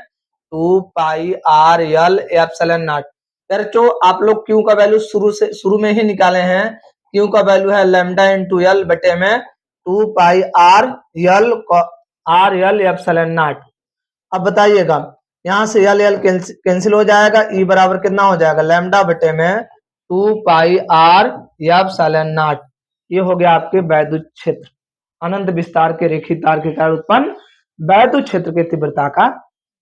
2 पाई आर यल एप्सिलॉन नॉट। बच्चों आप लोग क्यू का वैल्यू शुरू में ही निकाले हैं। क्यू का वैल्यू है लैम्डा इंटू यल बटे में 2 पाई आर यल एप्सिलॉन नॉट। अब बताइएगा यहां से यल यल कैंसिल हो जाएगा। ई बराबर कितना हो जाएगा? लैम्डा बटे में 2 पाई आर एप्सिलॉन नॉट। ये हो गया आपके वैद्युत क्षेत्र, अनंत विस्तार के रेखीय तार के कारण उत्पन्न वैद्युत क्षेत्र की तीव्रता का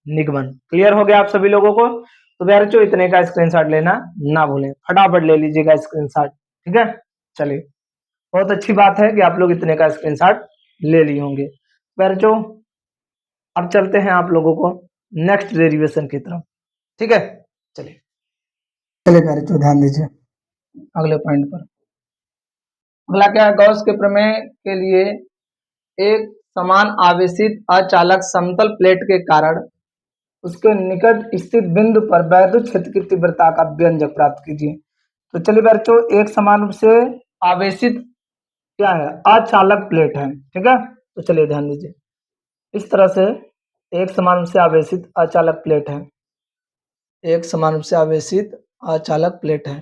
निगमन। क्लियर हो गया आप सभी लोगों को? तो बच्चों इतने का स्क्रीनशॉट लेना ना भूलें, फटाफट ले लीजिएगा स्क्रीनशॉट। ठीक है, चलिए बहुत अच्छी बात है कि आप लोग इतने का स्क्रीनशॉट ले लिए होंगे। बच्चों अब चलते हैं आप लोगों को नेक्स्ट डेरिवेशन की तरफ। ठीक है, चलिए बच्चों ध्यान दीजिए अगले पॉइंट पर। अगला क्या है? गॉस के प्रमेय के लिए एक समान आवेशित अचालक समतल प्लेट के कारण उसके निकट स्थित बिंदु पर वैद्युत क्षेत्र की तीव्रता का व्यंजक प्राप्त कीजिए। तो चलिए बच्चों एक समान रूप से आवेशित क्या है? अचालक प्लेट है। ठीक है, तो चलिए ध्यान दीजिए। इस तरह से एक समान रूप से आवेशित अचालक प्लेट है, एक समान रूप से आवेशित अचालक प्लेट है।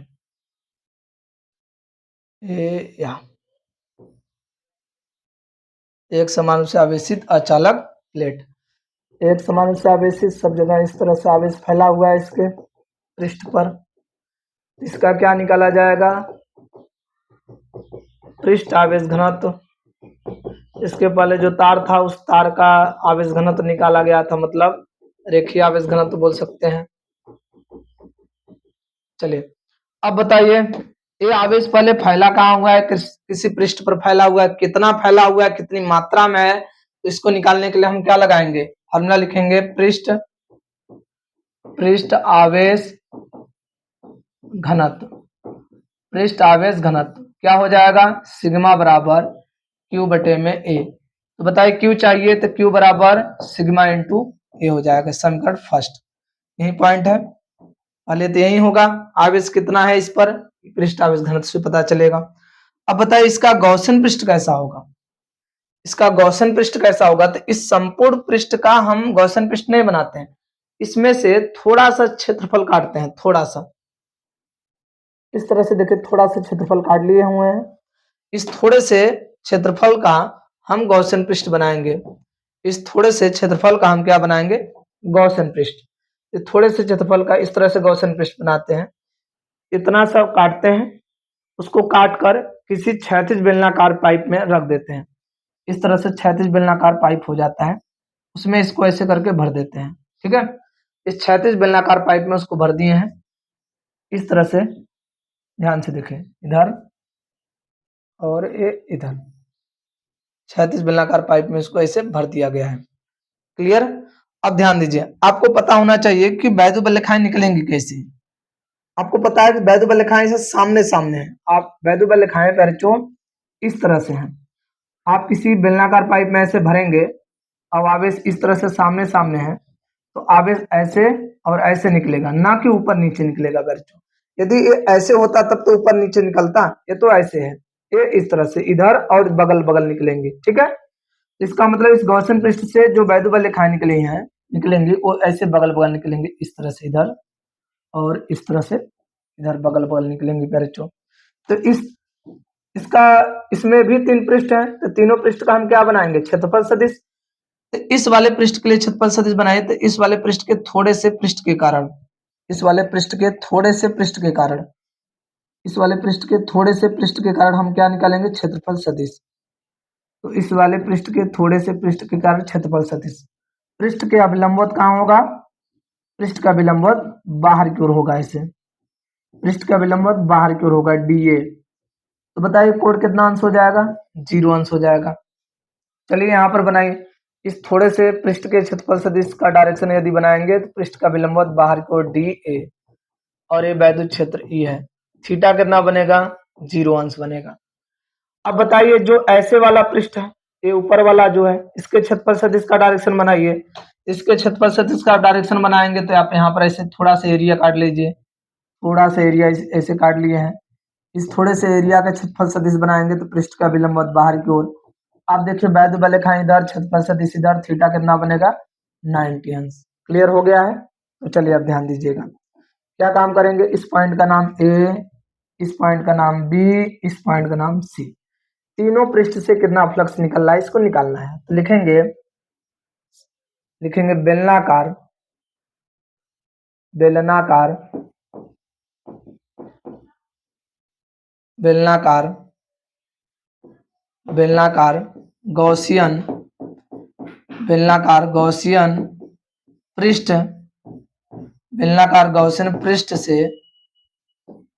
एक समान रूप से आवेशित अचालक प्लेट, एक समान रूप से आवेशित, सब जगह इस तरह से आवेश फैला हुआ है इसके पृष्ठ पर। इसका क्या निकाला जाएगा? पृष्ठ आवेश घनत्व। इसके पहले जो तार था उस तार का आवेश घनत्व निकाला गया था, मतलब रेखीय आवेश घनत्व बोल सकते हैं। चलिए अब बताइए ये आवेश पहले फैला कहाँ हुआ है? किसी पृष्ठ पर फैला हुआ है। कितना फैला हुआ है, कितनी मात्रा में है, तो इसको निकालने के लिए हम क्या लगाएंगे? फॉर्मूला लिखेंगे पृष्ठ आवेश घनत्व। पृष्ठ आवेश घनत्व क्या हो जाएगा? सिग्मा बराबर क्यू बटे में ए। तो बताइए क्यू चाहिए तो क्यू बराबर सिग्मा इंटू ए हो जाएगा। समीकरण फर्स्ट यही पॉइंट है, पहले तो यही होगा। आवेश कितना है इस पर, पृष्ठ आवेश घनत्व से पता चलेगा। अब बताइए इसका गॉसियन पृष्ठ कैसा होगा? इसका गॉसियन पृष्ठ कैसा होगा? तो इस संपूर्ण पृष्ठ का हम गॉसियन पृष्ठ नहीं बनाते हैं, इसमें से थोड़ा सा क्षेत्रफल काटते हैं, थोड़ा सा इस तरह से। देखिए थोड़ा सा क्षेत्रफल काट लिए हुए हैं, इस थोड़े से क्षेत्रफल का हम गॉसियन पृष्ठ बनाएंगे। इस थोड़े से क्षेत्रफल का हम क्या बनाएंगे? गॉसियन पृष्ठ। थोड़े से क्षेत्रफल का इस तरह से गॉसियन पृष्ठ बनाते हैं, इतना सब काटते हैं, उसको काट कर किसी क्षैतिज बेलनाकार पाइप में रख देते हैं। इस तरह से क्षैतिज बेलनाकार पाइप हो जाता है, उसमें इसको ऐसे करके भर देते हैं। ठीक है, इस क्षैतिज बेलनाकार पाइप में उसको भर दिए हैं इस तरह से। ध्यान से देखें, इधर और ये इधर क्षैतिज बेलनाकार पाइप में इसको ऐसे भर दिया गया है। क्लियर? अब ध्यान दीजिए, आपको पता होना चाहिए कि वैद्युत बल्लेखाएं निकलेंगी कैसे। आपको पता है कि वैद्युत बल्लेखाएं से सामने सामने है। आप वैद्युत बल्लेखाएं बच्चों इस तरह से हैं, आप किसी बेलनाकार पाइप में ऐसे भरेंगे, अब आवेश इस तरह से सामने सामने है, तो आवेश ऐसे और ऐसे निकलेगा, ना कि ऊपर नीचे निकलेगा बच्चों। यदि ये ऐसे होता तब तो ऊपर नीचे निकलता, ये तो ऐसे है, ये इस तरह से इधर और बगल बगल निकलेंगे। ठीक है, इसका मतलब इस गॉसियन पृष्ठ से जो वैद्युत बल्लेखाएं निकलेंगी वो ऐसे बगल बगल निकलेंगे, इस तरह से इधर और इस तरह से इधर बगल बगल निकलेंगे बच्चों। तो इसका इसमें भी 3 पृष्ठ हैं, तो तीनों पृष्ठ का हम क्या बनाएंगे? क्षेत्रफल सदिश। तो इस वाले पृष्ठ के लिए क्षेत्रफल सदिश बनाए, तो इस वाले पृष्ठ के थोड़े से पृष्ठ के कारण, इस वाले पृष्ठ के थोड़े से पृष्ठ के कारण इस वाले पृष्ठ के थोड़े से पृष्ठ के कारण हम क्या निकालेंगे, क्षेत्रफल सदिश। तो इस वाले पृष्ठ के थोड़े से पृष्ठ के कारण क्षेत्रफल सदिश। पृष्ठ के अभिलंबवत कहाँ होगा, पृष्ठ का विलंबवत बाहर की ओर होगा, इसे पृष्ठ का विलंबवत बाहर की ओर होगा DA। तो बताइए कोण कितना अंश हो जाएगा, 0 अंश हो जाएगा। चलिए यहाँ पर बनाइए, इस थोड़े से पृष्ठ के क्षेत्रफल सदिश का डायरेक्शन यदि बनाएंगे तो पृष्ठ का विलंबवत बाहर की ओर DA और ये वैद्युत क्षेत्र E है। थीटा कितना बनेगा, 0 अंश बनेगा। अब बताइए जो ऐसे वाला पृष्ठ है, ये ऊपर वाला जो है, इसके क्षेत्रफल सदिश का डायरेक्शन बनाइए। इसके क्षेत्रफल सदिश का डायरेक्शन बनाएंगे तो आप यहाँ पर ऐसे थोड़ा सा एरिया काट लीजिए, थोड़ा सा एरिया ऐसे काट लिए हैं। इस थोड़े से एरिया का क्षेत्रफल सदिश बनाएंगे तो पृष्ठ का विलंबवत बाहर की ओर। आप देखिए वैद्य बलेखा इधर, क्षेत्रफल सदिश इधर, थीटा कितना बनेगा, 90 अंश। क्लियर हो गया है। तो चलिए आप ध्यान दीजिएगा, क्या काम करेंगे, इस पॉइंट का नाम A, इस पॉइंट का नाम B, इस पॉइंट का नाम C। तीनों पृष्ठ से कितना फ्लक्स निकल रहा है इसको निकालना है। तो लिखेंगे बेलनाकार बेलनाकार बेलनाकार बेलनाकार गॉसियन बेलनाकार गॉसियन पृष्ठ बेलनाकार गॉसियन पृष्ठ से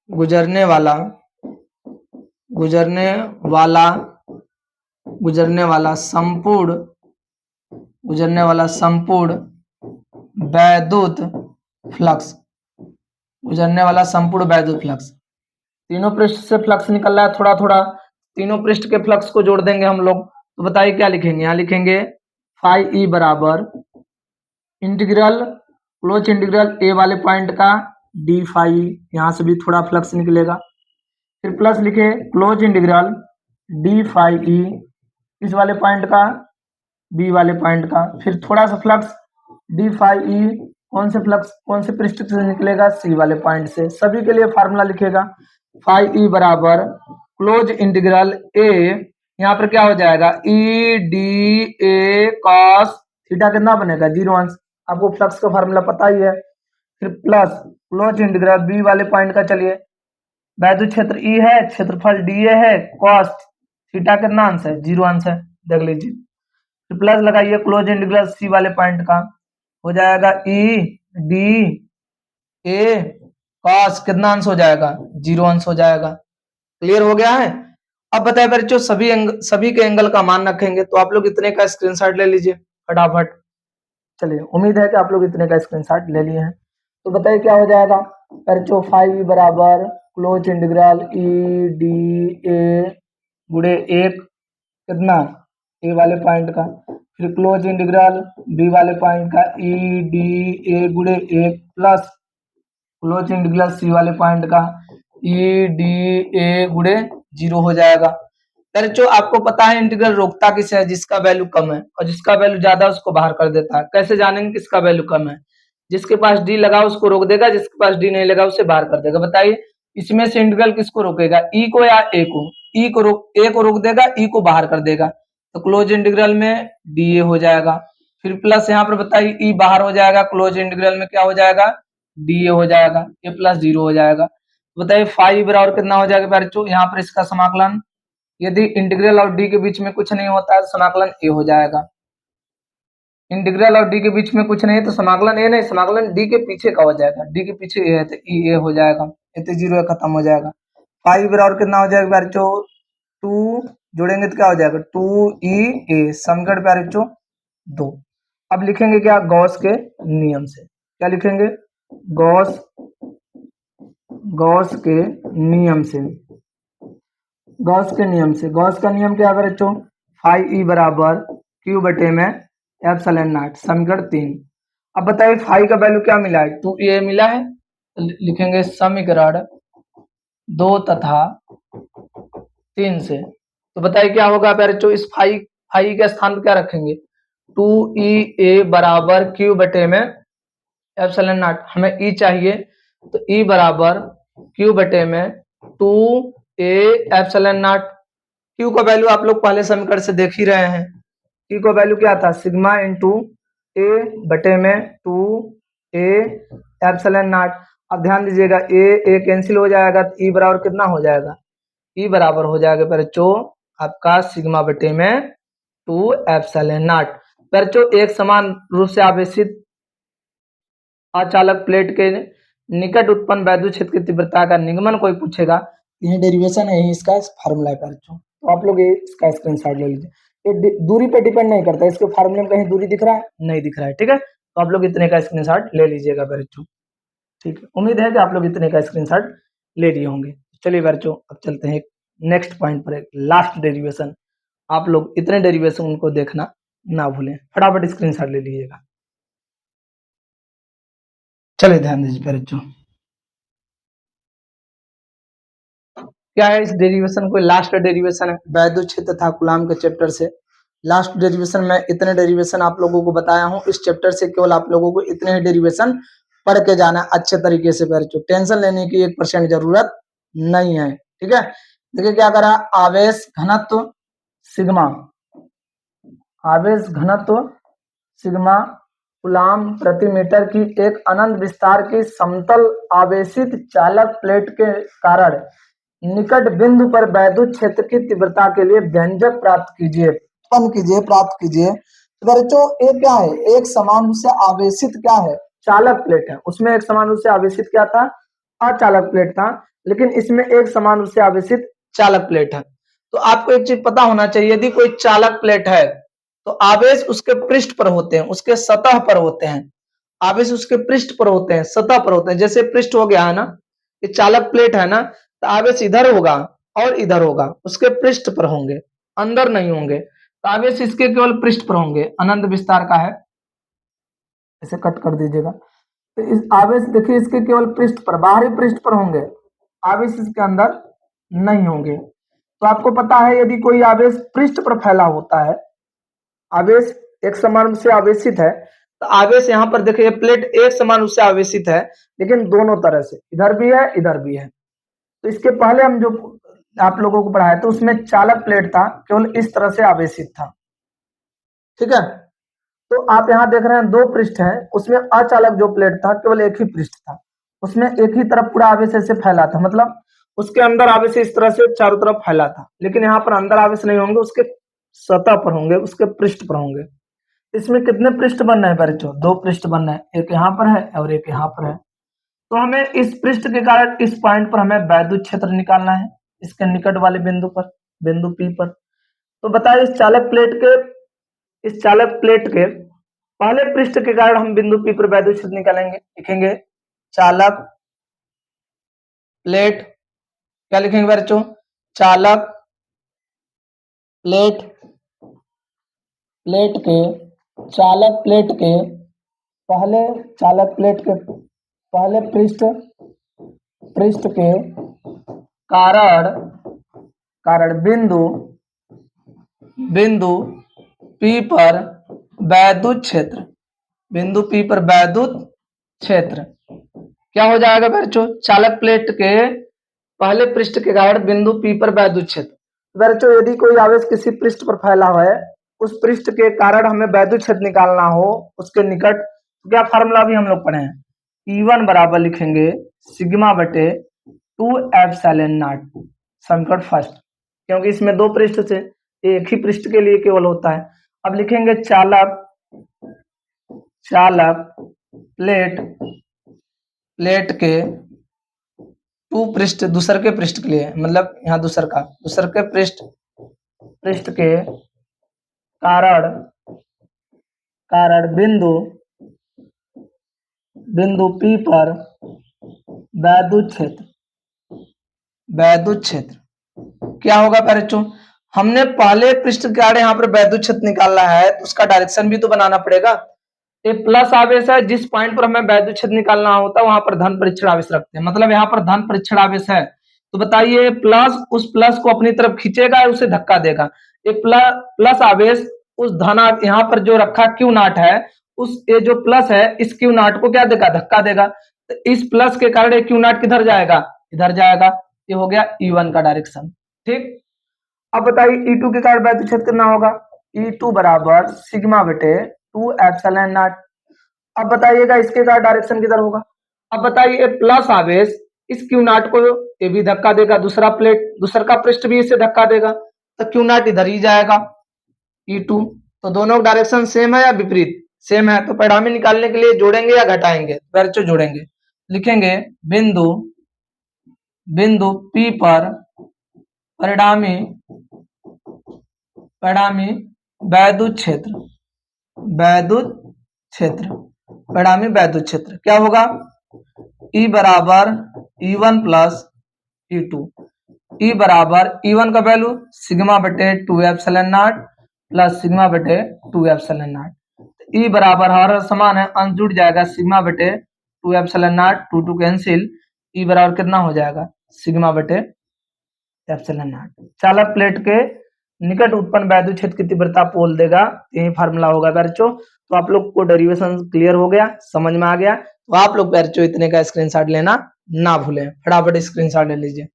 गुजरने वाला संपूर्ण वैद्युत फ्लक्स तीनों पृष्ठ से फ्लक्स निकल रहा है थोड़ा थोड़ा, तीनों पृष्ठ के फ्लक्स को जोड़ देंगे हम लोग। तो बताइए क्या लिखेंगे, यहाँ लिखेंगे फाई ई बराबर इंटीग्रल क्लोज इंटीग्रल ए वाले पॉइंट का डी फाई, यहाँ से भी थोड़ा फ्लक्स निकलेगा। फिर प्लस लिखे close integral D phi E इस वाले पॉइंट का बी वाले पॉइंट का, फिर थोड़ा सा फ्लक्स डी फाई ई कौन से पृष्ठ से निकलेगा, सी वाले पॉइंट से। सभी के लिए फार्मूला लिखेगा फाई ई बराबर क्लोज इंटीग्रल ए, यहाँ पर क्या हो जाएगा E D A cos theta कितना बनेगा 0 अंश, आपको फ्लक्स का फार्मूला पता ही है। फिर प्लस क्लोज इंटीग्रल बी वाले पॉइंट का, चलिए वैद्युत क्षेत्र ई है, क्षेत्रफल डी ए है, कॉस थीटा कितना अंश है 0 अंश है, देख लीजिए। फिर प्लस लगाइए क्लोज इंटीग्रल सी वाले पॉइंट का, हो जाएगा ई डी ए कॉस कितना अंश हो जाएगा 0 अंश हो जाएगा। क्लियर हो गया है। अब बताए बच्चों सभी के एंगल का मान रखेंगे, तो आप लोग इतने का स्क्रीनशॉट ले लीजिए फटाफट। चलिए उम्मीद है कि आप लोग इतने का स्क्रीनशॉट ले लिए हैं। तो बताइए क्या हो जाएगा बच्चों, फाई बराबर close integral E D A गुड़े एक कितना ए वाले पॉइंट का, फिर क्लोज इंटीग्रल बी वाले पॉइंट का ई डी ए गुड़े एक प्लस क्लोज इंटीग्रल सी वाले पॉइंट का ई डी ए गुड़े 0 हो जाएगा। बच्चों आपको पता है इंटीग्रल रोकता किसे है, जिसका वैल्यू कम है, और जिसका वैल्यू ज्यादा उसको बाहर कर देता है। कैसे जानेंगे किसका वैल्यू कम है, जिसके पास डी लगा उसको रोक देगा, जिसके पास डी नहीं लगा उसे बाहर कर देगा। बताइए इसमें से इंटीग्रल किसको रोकेगा, ई को या ए को, ए को रोक देगा, ई को बाहर कर देगा, तो क्लोज इंटीग्रल में डी ए हो जाएगा। फिर प्लस यहाँ पर बताइए ई बाहर हो जाएगा, क्लोज इंटीग्रल में क्या हो जाएगा डी ए हो जाएगा, ए प्लस 0 हो जाएगा। बताइए फाई बराबर कितना हो जाएगा बच्चों, यहाँ पर इसका समाकलन यदि इंटीग्रल और डी के बीच में कुछ नहीं होता है तो समाकलन ए हो जाएगा। इंटीग्रल और डी के बीच में कुछ नहीं है तो समाकलन ए नहीं, समाकलन डी के पीछे का हो जाएगा, डी के पीछे ए है तो ई ए हो जाएगा, ए तो 0 खत्म हो जाएगा। फाई बराबर कितना हो जाएगा बच्चों, 2 जोड़ेंगे तो क्या हो जाएगा 2e a, समीकरण प्यारे बच्चों 2। अब लिखेंगे क्या गॉस के नियम से, क्या लिखेंगे गॉस के नियम से। गॉस का नियम क्या है बच्चों, फाई ई बराबर क्यू बटे में एप्सिलॉन नॉट, समीकरण 3। अब बताइए फाई का वैल्यू क्या मिला है 2a मिला है, तो लिखेंगे समीकरण 2 तथा 3 से। तो बताइए क्या होगा बच्चों, इस फाई के स्थान पर क्या रखेंगे 2e बराबर क्यू बटे में एप्सिलॉन नॉट, हमें ई चाहिए तो ई बराबर क्यू बटे में 2a एप्सिलॉन नॉट। क्यू का वैल्यू आप लोग पहले समीकरण से देख ही रहे हैं, क्यू का वैल्यू क्या था सिग्मा इंटू ए बटे में 2a एप्सिलॉन नॉट। अब ध्यान दीजिएगा, ए कैंसिल हो जाएगा तो ई बराबर कितना हो जाएगा, ई बराबर हो जाएगा बच्चों आपका सिग्मा बटे में 2 एप्सिलॉन नॉट। बच्चों एक समान रूप से आवेशित अचालक प्लेट के निकट उत्पन्न वैद्युत क्षेत्र की तीव्रता का निगमन कोई पूछेगा, यही डेरिवेशन है, यही इसका फार्मूला है बच्चों। तो आप लोग ये इसका स्क्रीनशॉट ले लीजिए। ये दूरी पे डिपेंड नहीं करता, इसके फार्मूले में कहीं दूरी दिख रहा है, नहीं दिख रहा है, ठीक है। तो आप लोग इतने का स्क्रीनशॉट ले लीजिएगा बच्चों, ठीक है। उम्मीद है कि आप लोग इतने का स्क्रीनशॉट ले लिए होंगे। चलिए बच्चों अब चलते हैं नेक्स्ट पॉइंट पर, एक लास्ट डेरिवेशन। आप लोग इतने डेरिवेशन उनको देखना ना भूलें, फटाफट स्क्रीनशॉट ले लीजिएगा। चलिए ध्यान दीजिए बच्चों, क्या है इस डेरिवेशन को, लास्ट डेरिवेशन है वैद्युत क्षेत्र तथा कूलाम के चैप्टर से। लास्ट डेरिवेशन में इतने डेरिवेशन आप लोगों को बताया हूं, इस चैप्टर से केवल आप लोगों को इतने ही डेरिवेशन पढ़ के जाना अच्छे तरीके से बच्चों, टेंशन लेने की 1% जरूरत नहीं है, ठीक है। देखिए क्या करा, आवेश घनत्व सिग्मा, आवेश घनत्व सिग्मा कूलाम प्रति मीटर की एक अनंत विस्तार की समतल आवेशित चालक प्लेट के कारण निकट बिंदु पर वैद्युत क्षेत्र की तीव्रता के लिए व्यंजक प्राप्त कीजिए, उत्पन्न कीजिए, प्राप्त कीजिए। तो बच्चों ये क्या है, एक समान रूप से आवेशित क्या है, चालक प्लेट है, उसमें एक समान रूप से आवेशित क्या था, अचालक प्लेट था, लेकिन इसमें एक समान रूप से आवेशित चालक प्लेट है। तो आपको एक चीज पता होना चाहिए, यदि कोई चालक प्लेट है तो आवेश उसके पृष्ठ पर होते हैं, उसके सतह पर होते हैं, आवेश उसके पृष्ठ पर होते हैं, सतह पर होते हैं। जैसे पृष्ठ हो गया है ना, ये चालक प्लेट है ना, तो आवेश इधर होगा और इधर होगा, उसके पृष्ठ पर होंगे, अंदर नहीं होंगे। तो आवेश इसके केवल पृष्ठ पर होंगे, अनंत विस्तार का है, इसे कट कर दीजिएगा। तो इस आवेश देखिए इसके केवल पृष्ठ पर, बाहरी पृष्ठ पर होंगे, आवेश इसके अंदर नहीं होंगे। तो आपको पता है यदि कोई आवेश पृष्ठ पर फैला होता है, आवेश एक समान रूप से आवेशित है, तो आवेश यहाँ पर देखिए प्लेट एक समान रूप से आवेशित है, लेकिन दोनों तरह से, इधर भी है इधर भी है। तो इसके पहले हम जो आप लोगों को पढ़ाया था उसमें चालक प्लेट था, केवल इस तरह से आवेशित था, ठीक है। तो आप यहाँ देख रहे हैं दो पृष्ठ हैं, उसमें अचालक जो प्लेट था केवल एक ही पृष्ठ था, उसमें एक ही तरफ पूरा आवेश ऐसे फैला था, मतलब उसके अंदर आवेश इस तरह से चारों तरफ फैला था, लेकिन यहाँ पर अंदर आवेश नहीं होंगे, उसके सतह पर होंगे, उसके पृष्ठ पर होंगे। इसमें कितने पृष्ठ बनना है बच्चों, दो पृष्ठ बनना है, एक यहाँ पर है और एक यहाँ पर है। तो हमें इस पृष्ठ के कारण इस पॉइंट पर हमें वैद्युत क्षेत्र निकालना है, इसके निकट वाले बिंदु पर, बिंदु पी पर। तो बताइए इस चालक प्लेट के पहले पृष्ठ के कारण हम बिंदु पी पर वैद्युत क्षेत्र निकालेंगे, लिखेंगे चालक प्लेट, क्या लिखेंगे बच्चों, चालक प्लेट, प्लेट के चालक प्लेट के पहले, चालक प्लेट के पहले पृष्ठ के कारण बिंदु पी पर वैद्युत क्षेत्र, बिंदु पी पर वैद्युत क्षेत्र क्या हो जाएगा बच्चों, चालक प्लेट के पहले पृष्ठ के कारण बिंदु पी पर वैद्युत क्षेत्र। बच्चों यदि कोई आवेश किसी पृष्ठ पर फैला हुआ है, उस पृष्ठ के कारण हमें वैद्युत क्षेत्र निकालना हो उसके निकट, तो क्या फार्मूला भी हम लोग पढ़े हैं, E1 बराबर लिखेंगे सिग्मा बटे 2 एप्सिलॉन नॉट, समीकरण फर्स्ट, क्योंकि इसमें दो पृष्ठ से एक ही पृष्ठ के लिए केवल होता है। अब लिखेंगे चालक प्लेट के टू पृष्ठ, दूसर के पृष्ठ के लिए, मतलब यहाँ दूसर के पृष्ठ के कारण बिंदु P पर वैद्युत क्षेत्र क्या होगा बच्चों, हमने पहले पृष्ठ के कारण यहाँ पर वैद्युत क्षेत्र निकालना है, तो उसका डायरेक्शन भी तो बनाना पड़ेगा। ये प्लस आवेश है, जिस पॉइंट पर हमें वैद्युत क्षेत्र निकालना होता है वहां पर धन परीक्षण आवेश रखते हैं, मतलब यहाँ पर धन परीक्षण आवेश है, तो बताइए प्लस उस प्लस को अपनी तरफ खींचेगा, उसे धक्का देगा। ये प्लस आवेश उस धन यहाँ पर जो रखा क्यू नॉट है, उस ये जो प्लस है इस क्यू नॉट को क्या देगा, धक्का देगा। तो इस प्लस के कारण क्यू नॉट किधर जाएगा, इधर जाएगा। ये हो गया E1 का डायरेक्शन, ठीक। अब बताइए E2 के कारण वैद्युत क्षेत्र कितना होगा, E2 बराबर सिग्मा बटे 2 एप्सिलॉन नॉट। अब बताइएगा इसके कारण डायरेक्शन किधर होगा, अब बताइए प्लस आवेश इस क्यू नॉट को ये भी धक्का देगा, दूसरा का पृष्ठ भी इसे धक्का देगा, तो क्यू नॉट इधर ही जाएगा E2। तो दोनों डायरेक्शन सेम है या विपरीत? सेम है। तो परिणामी निकालने के लिए जोड़ेंगे या घटाएंगे? बच्चों जोड़ेंगे। लिखेंगे बिंदु बिंदु P पर परिणामी परिणामी वैद्युत क्षेत्र परिणामी वैद्युत क्षेत्र क्या होगा? E बराबर E1 प्लस E2। E बराबर E1 का वैल्यू सिग्मा बटे 2 एप्सिलॉन नॉट प्लस सिग्मा बटे 2 एप्सिलॉन नॉट। E बराबर हर समान है, अंश जुड़ जाएगा सिग्मा बटे 2 एप्सिलॉन नॉट, 2 कैंसिल। E बराबर कितना हो जाएगा? सिग्मा बटे एप्सिलॉन नॉट। चालक प्लेट के निकट उत्पन्न वैद्युत क्षेत्र की तीव्रता पोल देगा, यही फार्मूला होगा बच्चों। तो आप लोग को डेरिवेशन क्लियर हो गया, समझ में आ गया? तो आप लोग बच्चों इतने का स्क्रीनशॉट लेना ना भूलें, फटाफट स्क्रीनशॉट ले लीजिए।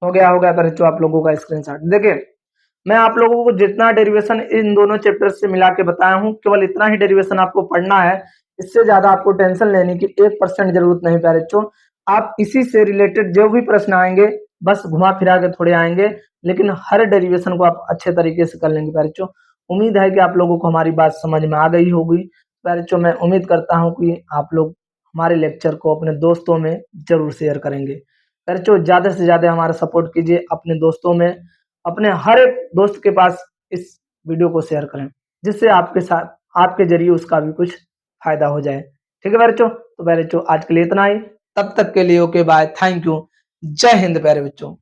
हो गया बच्चों आप लोगों का स्क्रीनशॉट। देखिए मैं आप लोगों को जितना डेरिवेशन इन दोनों चैप्टर से मिला के बताया हूँ, केवल इतना ही डेरिवेशन आपको पढ़ना है, इससे ज्यादा आपको टेंशन लेने की 1% जरूरत नहीं प्यारे बच्चों। आप इसी से रिलेटेड जो भी प्रश्न आएंगे बस घुमा फिरा के थोड़े आएंगे, लेकिन हर डेरिवेशन को आप अच्छे तरीके से कर लेंगे प्यारे बच्चों। उम्मीद है कि आप लोगों को हमारी बात समझ में आ गई होगी प्यारे बच्चों। मैं उम्मीद करता हूँ कि आप लोग हमारे लेक्चर को अपने दोस्तों में जरूर शेयर करेंगे प्यारे बच्चों। ज्यादा से ज्यादा हमारा सपोर्ट कीजिए, अपने दोस्तों में, अपने हर एक दोस्त के पास इस वीडियो को शेयर करें, जिससे आपके साथ आपके जरिए उसका भी कुछ फायदा हो जाए। ठीक है बच्चों? तो बच्चों आज के लिए इतना ही, तब तक के लिए ओके बाय, थैंक यू, जय हिंद प्यारे बच्चों।